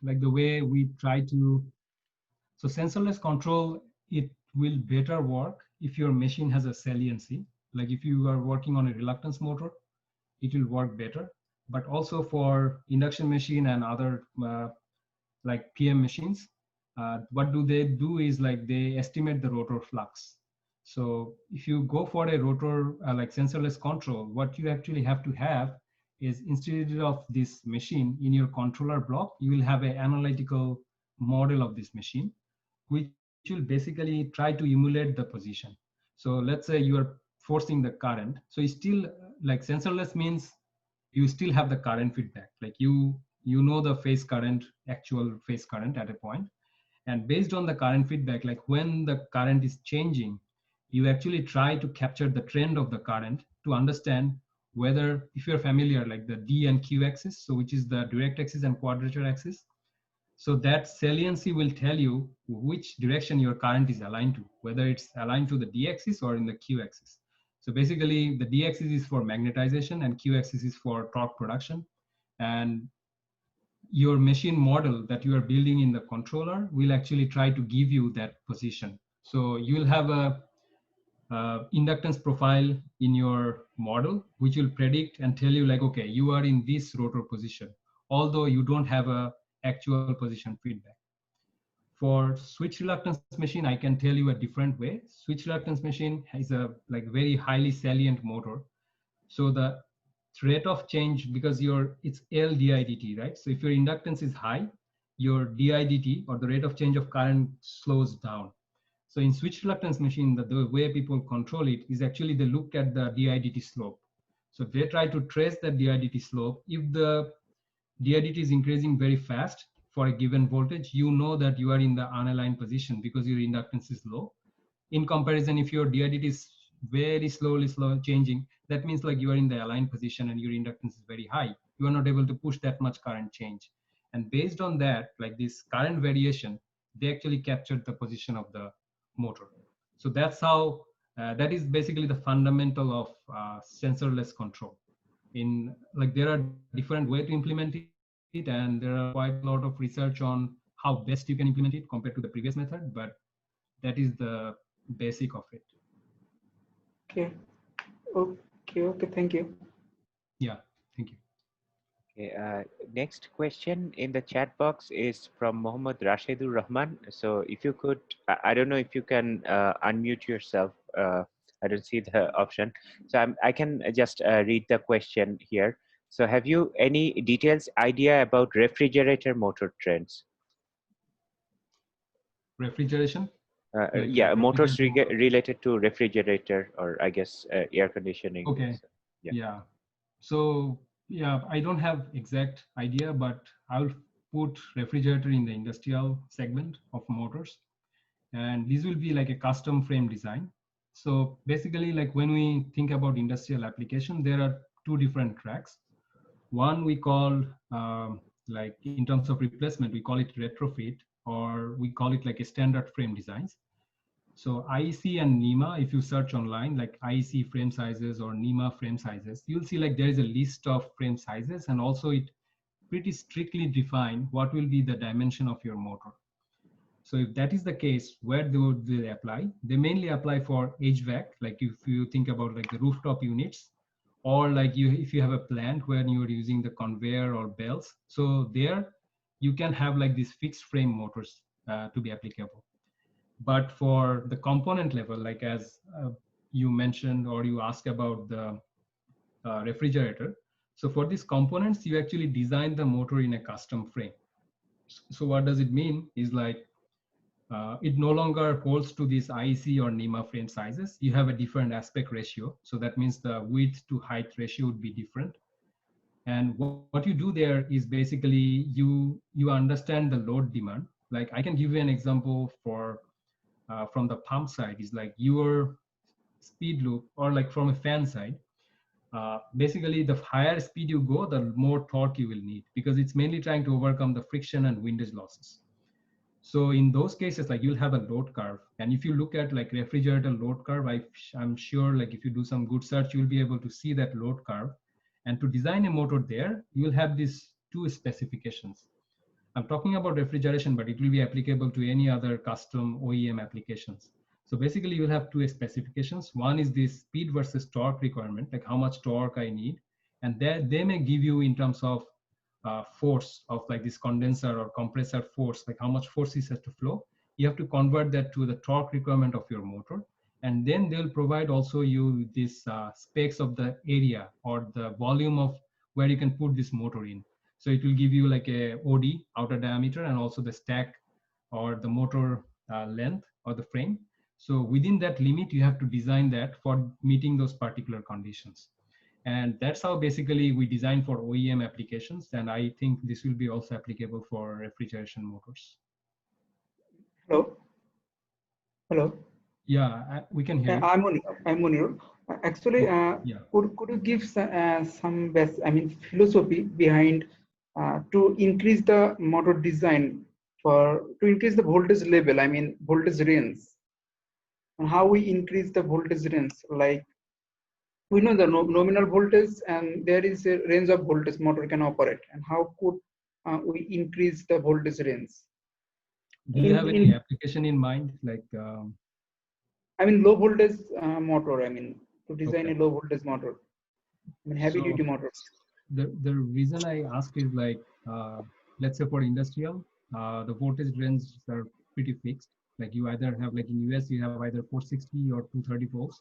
like the way we try to, so sensorless control, it will better work if your machine has a saliency. Like if you are working on a reluctance motor, it will work better. But also for induction machine and other like PM machines, what do they do is like they estimate the rotor flux. So if you go for a rotor like sensorless control, what you actually have to have is instead of this machine in your controller block, you will have an analytical model of this machine, which will basically try to emulate the position. So let's say you are forcing the current. So you still, like sensorless means you still have the current feedback. Like you know the phase current, actual phase current at a point. And based on the current feedback, like when the current is changing, you actually try to capture the trend of the current to understand whether, if you're familiar, like the D and Q axis, so which is the direct axis and quadrature axis. So that saliency will tell you which direction your current is aligned to, whether it's aligned to the D axis or in the Q axis. So basically the D axis is for magnetization and Q axis is for torque production. And your machine model that you are building in the controller will actually try to give you that position. So you'll have a inductance profile in your model, which will predict and tell you like, okay, you are in this rotor position, although you don't have a actual position feedback. For switch reluctance machine, I can tell you a different way. Switch reluctance machine is a like very highly salient motor. So the rate of change, because it's L didt, right? So if your inductance is high, your didt or the rate of change of current slows down. So in switch reluctance machine, the way people control it is actually they look at the didt slope. So they try to trace that didt slope. If the didt is increasing very fast for a given voltage, you know that you are in the unaligned position because your inductance is low. In comparison, if your didt is very slowly changing, that means like you are in the aligned position and your inductance is very high. You are not able to push that much current change. And based on that, like this current variation, they actually captured the position of the motor. So that's how, that is basically the fundamental of sensorless control. In like there are different ways to implement it, and there are quite a lot of research on how best you can implement it compared to the previous method, but that is the basic of it. Okay. Okay. Thank you. Yeah, thank you. Okay, next question in the chat box is from Mohammad Rashidur Rahman. So if you could, I don't know if you can unmute yourself. I don't see the option. So I can just read the question here. So have you any details idea about refrigerator motor trends? Refrigeration? Yeah, motors refrigerator related to refrigerator, or I guess air conditioning. Okay. So, yeah. Yeah. So yeah, I don't have exact idea, but I'll put refrigerator in the industrial segment of motors. And this will be like a custom frame design. So basically, like when we think about industrial application, there are two different tracks. One we call like in terms of replacement, we call it retrofit, or we call it like a standard frame designs. So IEC and NEMA, if you search online, like IEC frame sizes or NEMA frame sizes, you'll see like there is a list of frame sizes, and also it pretty strictly define what will be the dimension of your motor. So if that is the case, where would they apply? They mainly apply for HVAC, like if you think about like the rooftop units, or like if you have a plant where you are using the conveyor or belts. So there you can have like these fixed frame motors to be applicable. But for the component level, like as you mentioned or you asked about the refrigerator, so for these components, you actually design the motor in a custom frame. So what does it mean is like, it no longer holds to this IEC or NEMA frame sizes. You have a different aspect ratio. So that means the width to height ratio would be different. And what you do there is basically you understand the load demand. Like I can give you an example for from the pump side is like your speed loop, or like from a fan side. Basically, the higher speed you go, the more torque you will need, because it's mainly trying to overcome the friction and windage losses. So in those cases, like you'll have a load curve. And if you look at like refrigerator load curve, I'm sure like if you do some good search, you'll be able to see that load curve. And to design a motor there, you'll have these two specifications. I'm talking about refrigeration, but it will be applicable to any other custom OEM applications. So basically you'll have two specifications. One is this speed versus torque requirement, like how much torque I need. And they may give you in terms of force of like this condenser or compressor force, like how much force is set to flow. You have to convert that to the torque requirement of your motor. And then they'll provide also you this specs of the area or the volume of where you can put this motor in. So it will give you like a OD, outer diameter, and also the stack or the motor length or the frame. So within that limit, you have to design that for meeting those particular conditions. And that's how basically we design for OEM applications. And I think this will be also applicable for refrigeration motors. Hello. Hello. Yeah, we can hear you. I'm Munir. Actually, Okay. Yeah. could you give some best, I mean, philosophy behind to increase the motor design to increase the voltage level, I mean, voltage range, and how we increase the voltage range? Like we know the nominal voltage, and there is a range of voltage motor can operate, and how could we increase the voltage range? Do you have any application in mind? Like, I mean, low voltage motor. I mean, to design okay. a low voltage motor. I mean, heavy duty So motor. the reason I ask is like, let's say for industrial, the voltage ranges are pretty fixed. Like you either have, like in US, you have either 460 or 230 volts,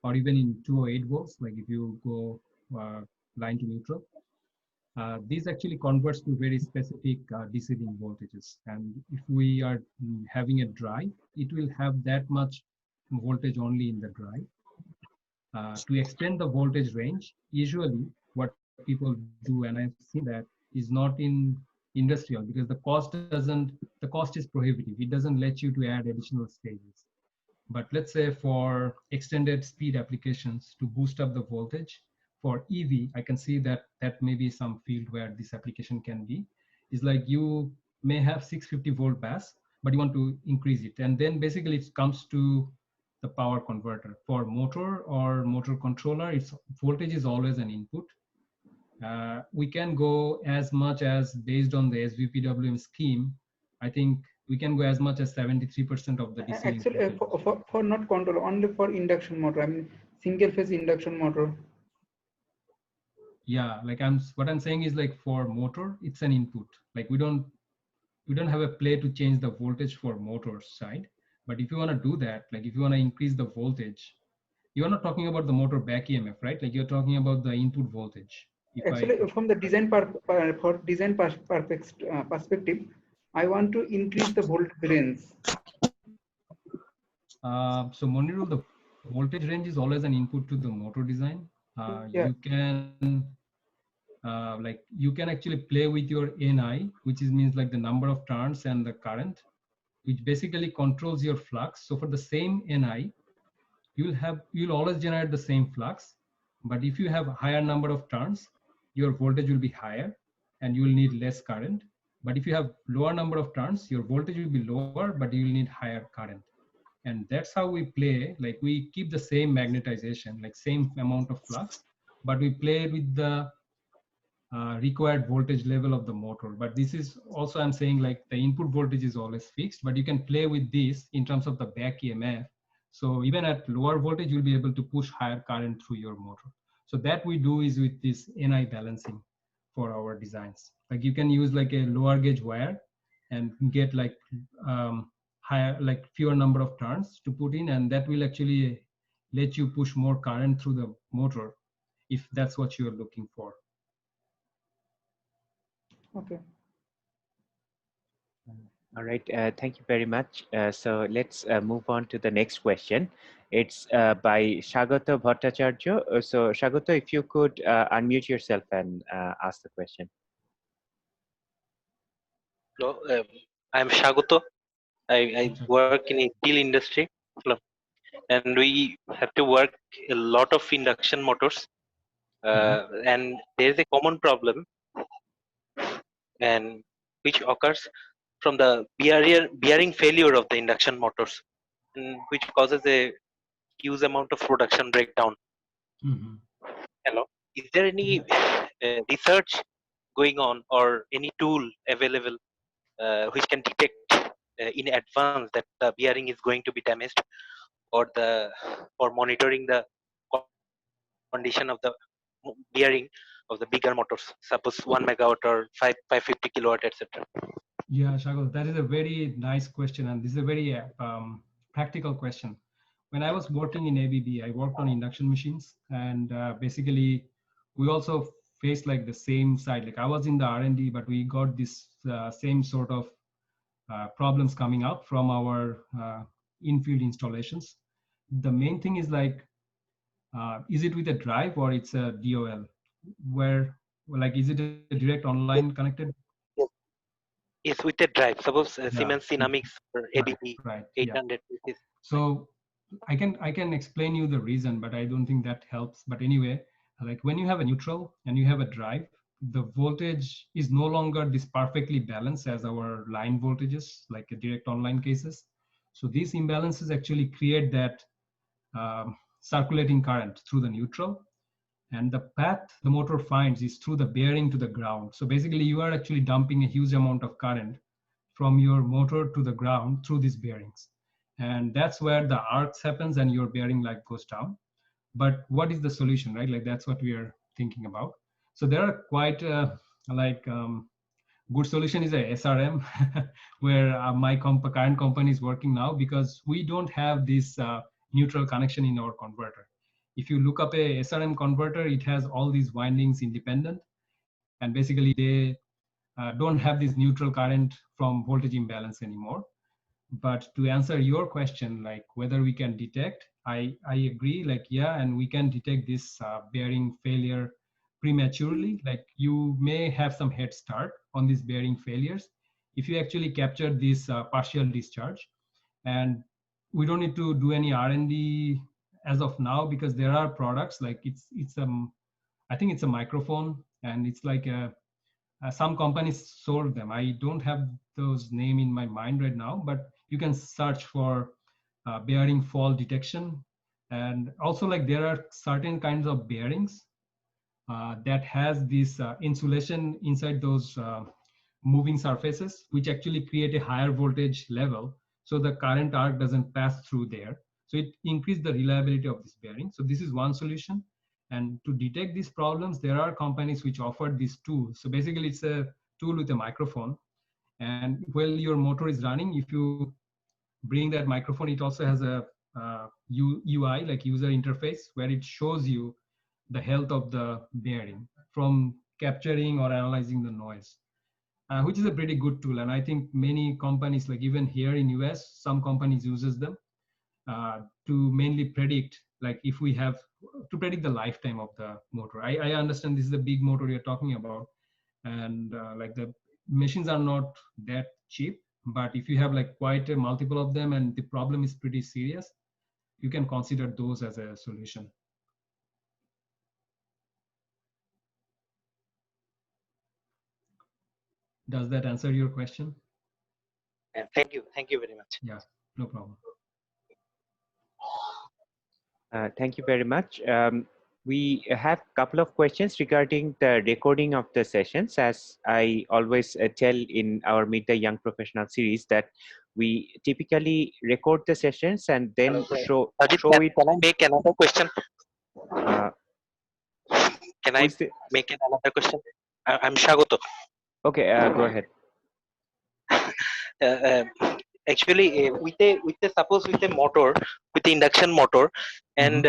or even in 208 volts. Like if you go line to neutral, these actually converts to very specific DC-DC voltages. And if we are having a drive, it will have that much voltage only in the drive. To extend the voltage range, usually what people do, and I've seen that, is not in industrial, because the cost is prohibitive. It doesn't let you to add additional stages. But let's say for extended speed applications to boost up the voltage, for EV, I can see that that may be some field where this application can be, is like you may have 650 volt bus, but you want to increase it. And then basically it comes to the power converter. For motor or motor controller, its voltage is always an input. We can go as much as, based on the SVPWM scheme, I think we can go as much as 73% of the DC Actually, input. for not control, only for induction motor. I mean, single phase induction motor. Yeah, like what I'm saying is, like for motor, it's an input. Like we don't have a play to change the voltage for motor side. But if you want to do that, like if you want to increase the voltage, you're not talking about the motor back EMF, right? Like you're talking about the input voltage. Actually, from the design for design perspective, I want to increase the voltage range. So Monirul, the voltage range is always an input to the motor design. Yeah. You can actually play with your NI, which means like the number of turns and the current, which basically controls your flux. So for the same NI, you'll always generate the same flux, but if you have a higher number of turns, your voltage will be higher and you will need less current. But if you have lower number of turns, your voltage will be lower, but you will need higher current. And that's how we play. Like we keep the same magnetization, like same amount of flux, but we play with the required voltage level of the motor. But this is also, I'm saying, like the input voltage is always fixed, but you can play with this in terms of the back EMF. So even at lower voltage, you'll be able to push higher current through your motor. So that we do is with this NI balancing for our designs. Like you can use like a lower gauge wire and get like higher, like fewer number of turns to put in, and that will actually let you push more current through the motor if that's what you're looking for. Okay. All right, thank you very much. So let's move on to the next question. It's by Shagata Bhattacharya. So Shagata, if you could unmute yourself and ask the question. Hello, I'm Shagoto. I work in a steel industry. Hello. And we have to work a lot of induction motors. And there's a common problem, and which occurs from the bearing failure of the induction motors, which causes a huge amount of production breakdown. Hello. Is there any research going on or any tool available which can detect in advance that the bearing is going to be damaged, or monitoring the condition of the bearing of the bigger motors, suppose 1 megawatt or 550 kilowatt, etc.? Yeah, Shagul, that is a very nice question, and this is a very practical question. When I was working in ABB, I worked on induction machines, and basically we also faced like the same side. Like I was in the R&D, but we got this same sort of problems coming out from our in-field installations. The main thing is like, is it with a drive or it's a DOL? Where, like, is it a direct online connected? Yes, is with a drive. Suppose Yeah. Siemens Dynamics or ABB Right. Yeah. 800. Is So I can explain you the reason, but I don't think that helps. But anyway, like when you have a neutral and you have a drive, the voltage is no longer this perfectly balanced as our line voltages, like a direct online cases. So these imbalances actually create that circulating current through the neutral, and the path the motor finds is through the bearing to the ground. So basically you are actually dumping a huge amount of current from your motor to the ground through these bearings, and that's where the arcs happens and your bearing like goes down. But what is the solution, right? Like that's what we are thinking about. So there are quite like good solution is a SRM where my current company is working now, because we don't have this neutral connection in our converter. If you look up a SRM converter, it has all these windings independent, and basically they don't have this neutral current from voltage imbalance anymore. But to answer your question, like whether we can detect, I agree, like yeah, and we can detect this bearing failure prematurely. Like you may have some head start on these bearing failures if you actually capture this partial discharge. And we don't need to do any R&D as of now, because there are products like it's I think it's a microphone, and it's like a some companies sold them. I don't have those name in my mind right now, but you can search for bearing fall detection. And also like there are certain kinds of bearings that has this insulation inside those moving surfaces, which actually create a higher voltage level. So the current arc doesn't pass through there. So it increases the reliability of this bearing. So this is one solution. And to detect these problems, there are companies which offer this tool. So basically it's a tool with a microphone. And while your motor is running, if you bring that microphone, it also has a UI, like user interface, where it shows you the health of the bearing from capturing or analyzing the noise, which is a pretty good tool. And I think many companies, like even here in US, some companies uses them to mainly predict, like if we have to predict the lifetime of the motor. I understand this is a big motor you're talking about, and like the machines are not that cheap, but if you have like quite a multiple of them and the problem is pretty serious, you can consider those as a solution. Does that answer your question? thank you very much. Yeah, no problem. Thank you very much. We have a couple of questions regarding the recording of the sessions. As I always tell in our Meet the Young Professional series, that we typically record the sessions and then show it. Can I make another question? Uh, Can I make another question? I'm Shagoto. Okay, go ahead. Actually, with a suppose with a motor, with the induction motor, and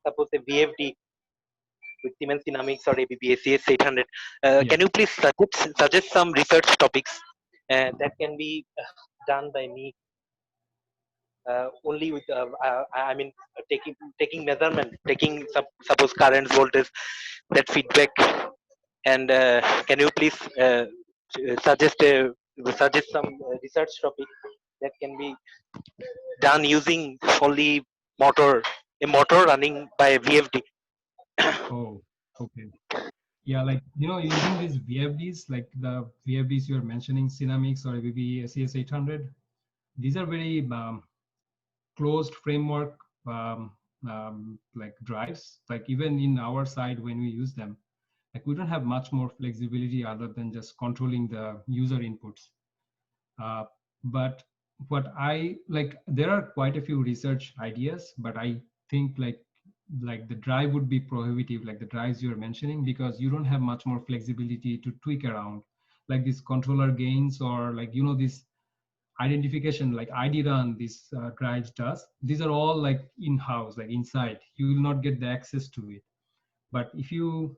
suppose a VFD with Siemens Dynamics or ABB US 800, can you please suggest some research topics that can be done by me only with I mean taking measurement, taking suppose currents, voltage, that feedback, and can you please suggest suggest some research topic that can be done using only a motor running by a VFD? Oh, okay. Yeah, like, you know, using these VFDs, like the VFDs you're mentioning, Dynamics or ABB SES 800, these are very closed framework like drives. Like even in our side, when we use them, like we don't have much more flexibility other than just controlling the user inputs. But what I like, there are quite a few research ideas, but I think like the drive would be prohibitive, like the drives you're mentioning, because you don't have much more flexibility to tweak around, like these controller gains or like, you know, this identification like ID run this drives does. These are all like in-house, like inside. You will not get the access to it. But if you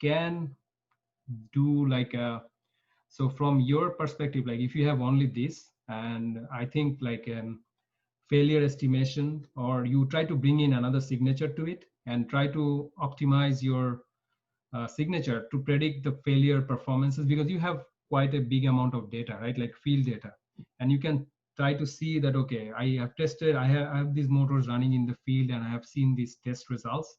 can do like a, so from your perspective, like if you have only this, and I think like failure estimation, or you try to bring in another signature to it and try to optimize your signature to predict the failure performances, because you have quite a big amount of data, right? Like field data. And you can try to see that, okay, I have tested, I have these motors running in the field and I have seen these test results.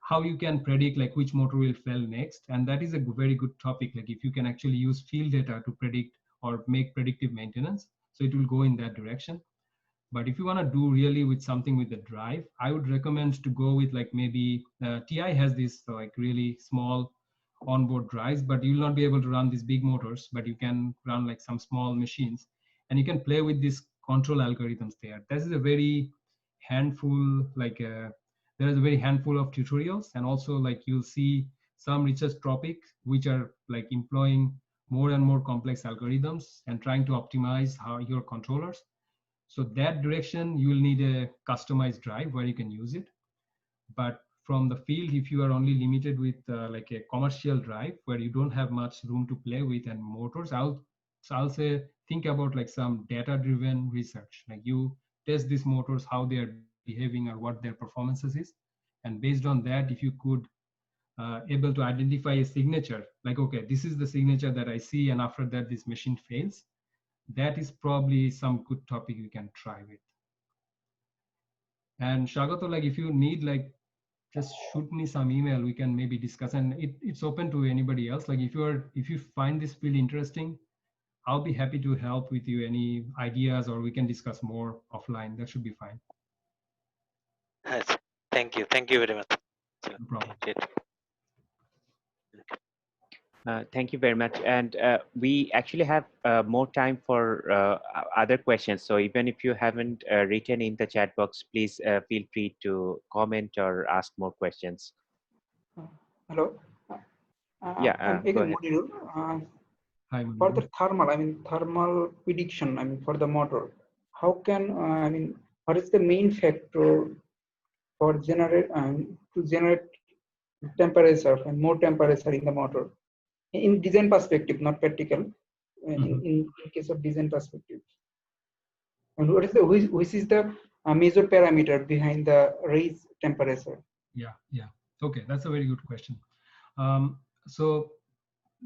How you can predict like which motor will fail next. And that is a very good topic. Like if you can actually use field data to predict or make predictive maintenance, so it will go in that direction. But if you want to do really with something with the drive, I would recommend to go with like maybe TI has this like really small onboard drives, but you will not be able to run these big motors, but you can run like some small machines and you can play with these control algorithms there. This is a very handful, like there is a very handful of tutorials, and also like you'll see some research topics which are like employing more and more complex algorithms and trying to optimize how your controllers. So that direction, you will need a customized drive where you can use it. But from the field, if you are only limited with like a commercial drive where you don't have much room to play with and motors, I'll say think about like some data-driven research. Like you test these motors, how they are behaving or what their performances is. And based on that, if you could able to identify a signature, like, okay, this is the signature that I see, and after that, this machine fails, that is probably some good topic you can try with. And Shagato, like if you need, like just shoot me some email, we can maybe discuss, and it's open to anybody else. Like if you find this field interesting, I'll be happy to help with you any ideas, or we can discuss more offline. That should be fine. Yes. Thank you very much. No problem. Thank you very much. And we actually have more time for other questions. So even if you haven't written in the chat box, please feel free to comment or ask more questions. Hello. Yeah, I'm go again ahead. Munirul. Hi, For Munir. the thermal prediction, for the motor, how can, what is the main factor for to generate temperature and more temperature in the motor? In design perspective, not practical, in case of design perspective. And what is the, which is the major parameter behind the raise temperature? Yeah. Okay, that's a very good question. So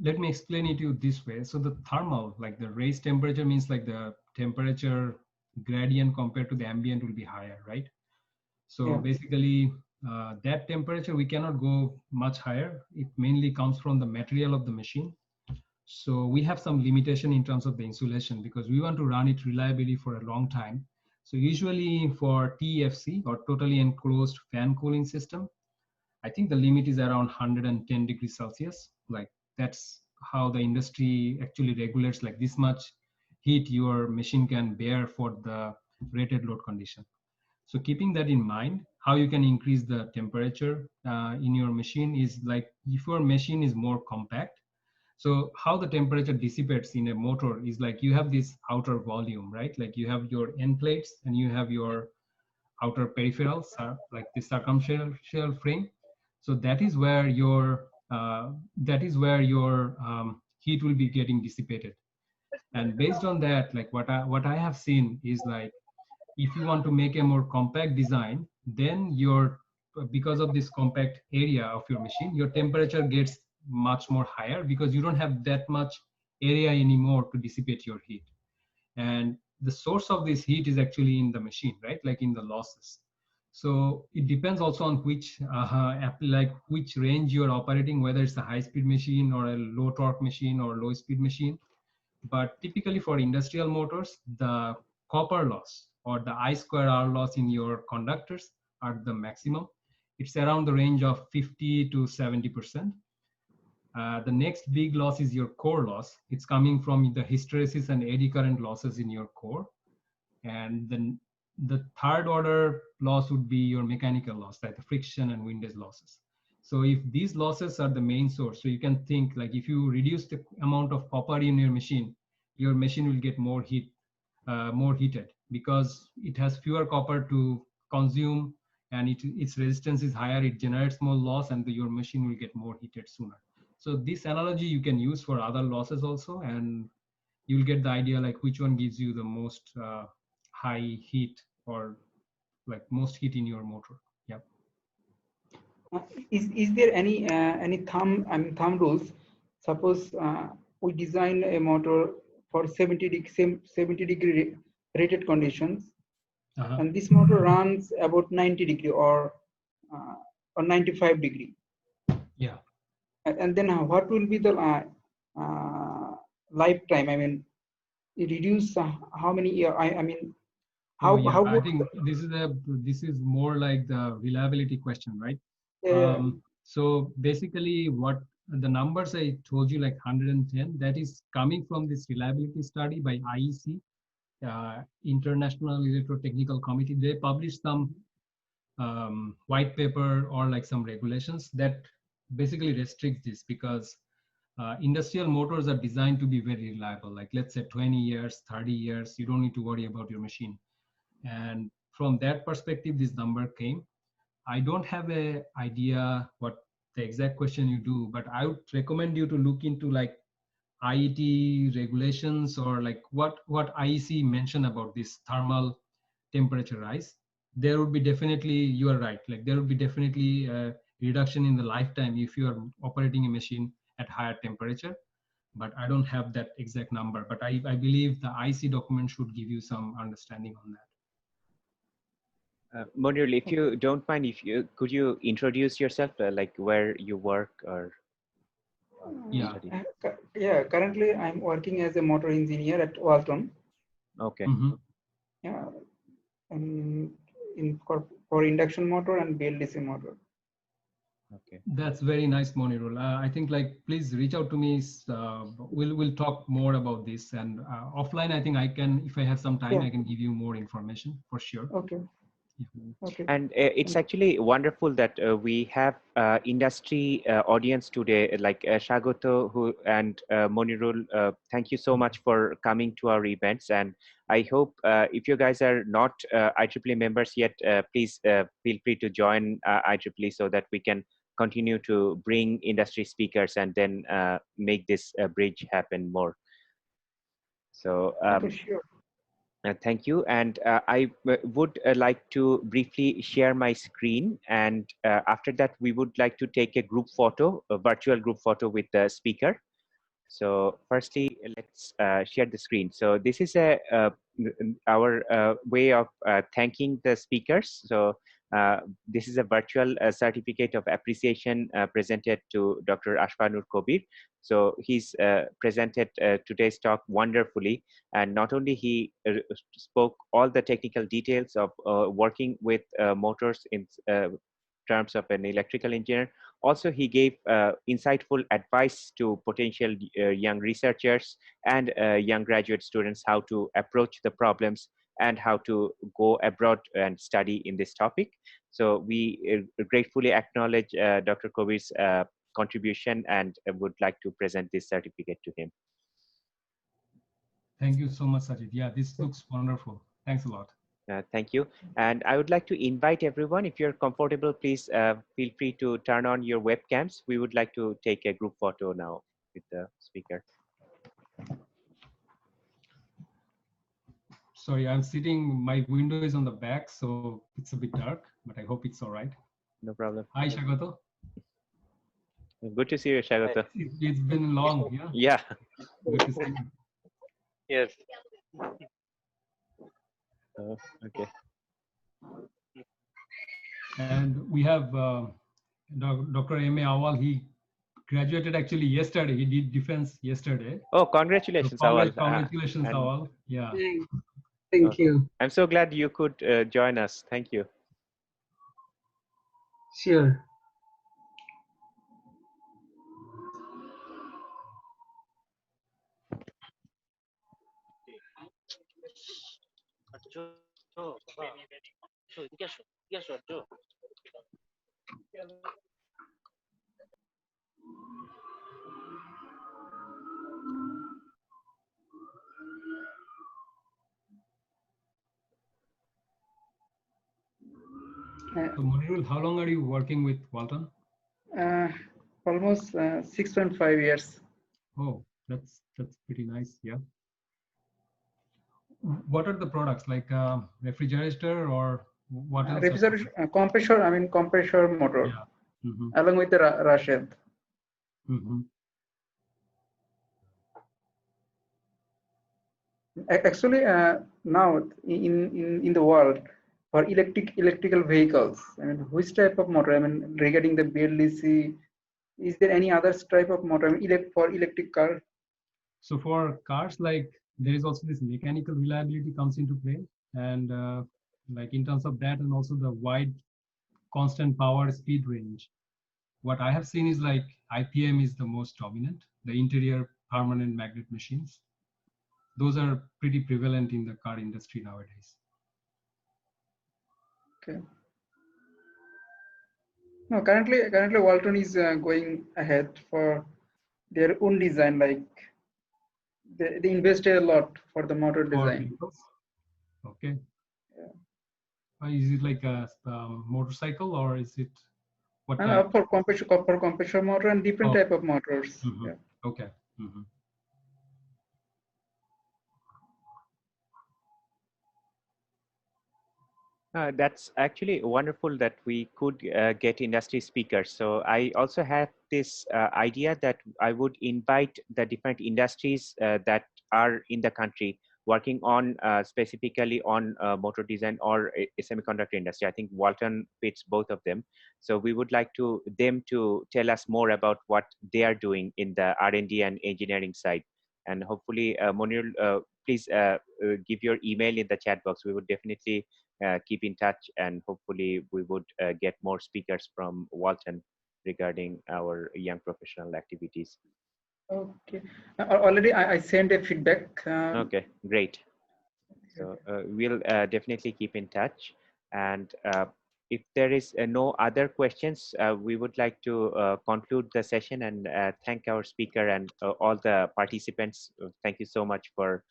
let me explain it to you this way. So the thermal, like the raised temperature, means like the temperature gradient compared to the ambient will be higher, right? So basically, that temperature, we cannot go much higher. It mainly comes from the material of the machine. So we have some limitation in terms of the insulation, because we want to run it reliably for a long time. So usually for TEFC, or totally enclosed fan cooling system, I think the limit is around 110 degrees Celsius. Like that's how the industry actually regulates, like this much heat your machine can bear for the rated load condition. So keeping that in mind, how you can increase the temperature in your machine is like, if your machine is more compact, so how the temperature dissipates in a motor is like, you have this outer volume, right? Like you have your end plates and you have your outer peripherals, like the circumferential frame. So that is where your heat will be getting dissipated. And based on that, like what I have seen is like, if you want to make a more compact design, then because of this compact area of your machine, your temperature gets much more higher, because you don't have that much area anymore to dissipate your heat. And the source of this heat is actually in the machine, right? Like in the losses. So it depends also on which which range you're operating, whether it's a high speed machine or a low torque machine or low speed machine. But typically for industrial motors, the copper loss or the I square R loss in your conductors are the maximum. It's around the range of 50 to 70%. The next big loss is your core loss. It's coming from the hysteresis and eddy current losses in your core. And then the third order loss would be your mechanical loss, like the friction and windage losses. So if these losses are the main source, so you can think like, if you reduce the amount of copper in your machine will get more heated, because it has fewer copper to consume, and its resistance is higher, it generates more loss, and your machine will get more heated sooner. So this analogy you can use for other losses also, and you'll get the idea like which one gives you the most high heat or like most heat in your motor. Yeah. Is there any thumb rules? Suppose we design a motor for 70 degree rated conditions, and this motor runs about 90 degree or 95 degree. Yeah. And then what will be the lifetime? I mean, it reduce how many year? I mean, how yeah, how I would think this is more like the reliability question, right? uh, So basically, what the numbers I told you, like 110, that is coming from this reliability study by IEC, International Electrotechnical Committee. They published some white paper or like some regulations that basically restrict this, because industrial motors are designed to be very reliable. Like let's say 20 years, 30 years, you don't need to worry about your machine. And from that perspective, this number came. I don't have a idea what the exact question you do, but I would recommend you to look into like IET regulations, or like what IEC mentioned about this thermal temperature rise. There would be definitely, you are right, like there would be definitely a reduction in the lifetime if you are operating a machine at higher temperature. But I don't have that exact number, but I believe the IEC document should give you some understanding on that. Monirul, if you don't mind, could you introduce yourself, like where you work or study? Yeah, currently I'm working as a motor engineer at Walton. Okay. Yeah, and for induction motor and BLDC motor. Okay. That's very nice, Monirul. I think like please reach out to me. We'll talk more about this, and offline I think I can, if I have some time, I can give you more information for sure. Okay. Okay. And it's actually wonderful that we have industry audience today, like Shagoto and Monirul. Thank you so much for coming to our events. And I hope if you guys are not IEEE members yet, please feel free to join IEEE so that we can continue to bring industry speakers and then make this bridge happen more. So Okay, sure. thank you. And I would like to briefly share my screen. And after that, we would like to take a group photo, a virtual group photo with the speaker. So firstly, let's share the screen. So this is our way of thanking the speakers. So this is a virtual certificate of appreciation presented to Dr. Ashfanoor Kabir. So he's presented today's talk wonderfully, and not only he spoke all the technical details of working with motors in terms of an electrical engineer. Also, he gave insightful advice to potential young researchers and young graduate students how to approach the problems and how to go abroad and study in this topic. So we gratefully acknowledge Dr. Kabir's contribution and would like to present this certificate to him. Thank you so much, Sajid. Yeah, this looks wonderful. Thanks a lot. Thank you. And I would like to invite everyone, if you're comfortable, please feel free to turn on your webcams. We would like to take a group photo now with the speaker. Sorry, I'm sitting, my window is on the back, so it's a bit dark, but I hope it's all right. No problem. Hi, Shagoto. Good to see you, Shagoto. It's been long, yeah? Yeah. Good to see you. Yes. Okay. And we have Dr. M.A. Awal. He graduated actually yesterday. He did defense yesterday. Oh, congratulations, So Awal. congratulations, Awal. Yeah. Thank you. I'm so glad you could join us. Thank you. Sure. So Monirul, how long are you working with Walton? Almost 6.5 years. Oh, that's pretty nice. Yeah. What are the products like refrigerator or what else? Refrigerator, compressor, I mean compressor motor, Yeah. Mm-hmm. along with the Russian. Mm-hmm. Actually, now in the world for electrical vehicles, I mean, which type of motor? I mean, regarding the BLDC, is there any other type of motor? I mean, for electric car? So for cars, like there is also this mechanical reliability comes into play, and like in terms of that, and also the wide constant power speed range. What I have seen is like IPM is the most dominant, the interior permanent magnet machines. Those are pretty prevalent in the car industry nowadays. Okay. No, currently Walton is going ahead for their own design. Like they invested a lot for the motor For design. vehicles, okay. Yeah. Is it like a motorcycle or is it what And type? for compressor motor and different Oh, type of motors. mm-hmm. Yeah. Okay. Mm-hmm. That's actually wonderful that we could get industry speakers. So I also had this idea that I would invite the different industries that are in the country working on specifically on motor design or a semiconductor industry. I think Walton fits both of them. So we would like them to tell us more about what they are doing in the R&D and engineering side. And hopefully, Monir, please give your email in the chat box. We would definitely keep in touch, and hopefully we would get more speakers from Walton regarding our young professional activities. Okay. Already I sent a feedback. Okay, great. So we'll definitely keep in touch. And if there is no other questions, we would like to conclude the session and thank our speaker and all the participants. Thank you so much for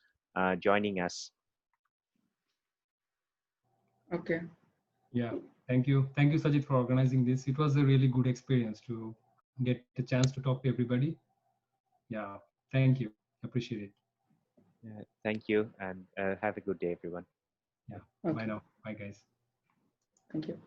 joining us. Okay. Yeah, thank you. Thank you, Sajid, for organizing this. It was a really good experience to get the chance to talk to everybody. Yeah, thank you. Appreciate it. Thank you, and have a good day, everyone. Yeah, Okay. bye now. Bye, guys. Thank you.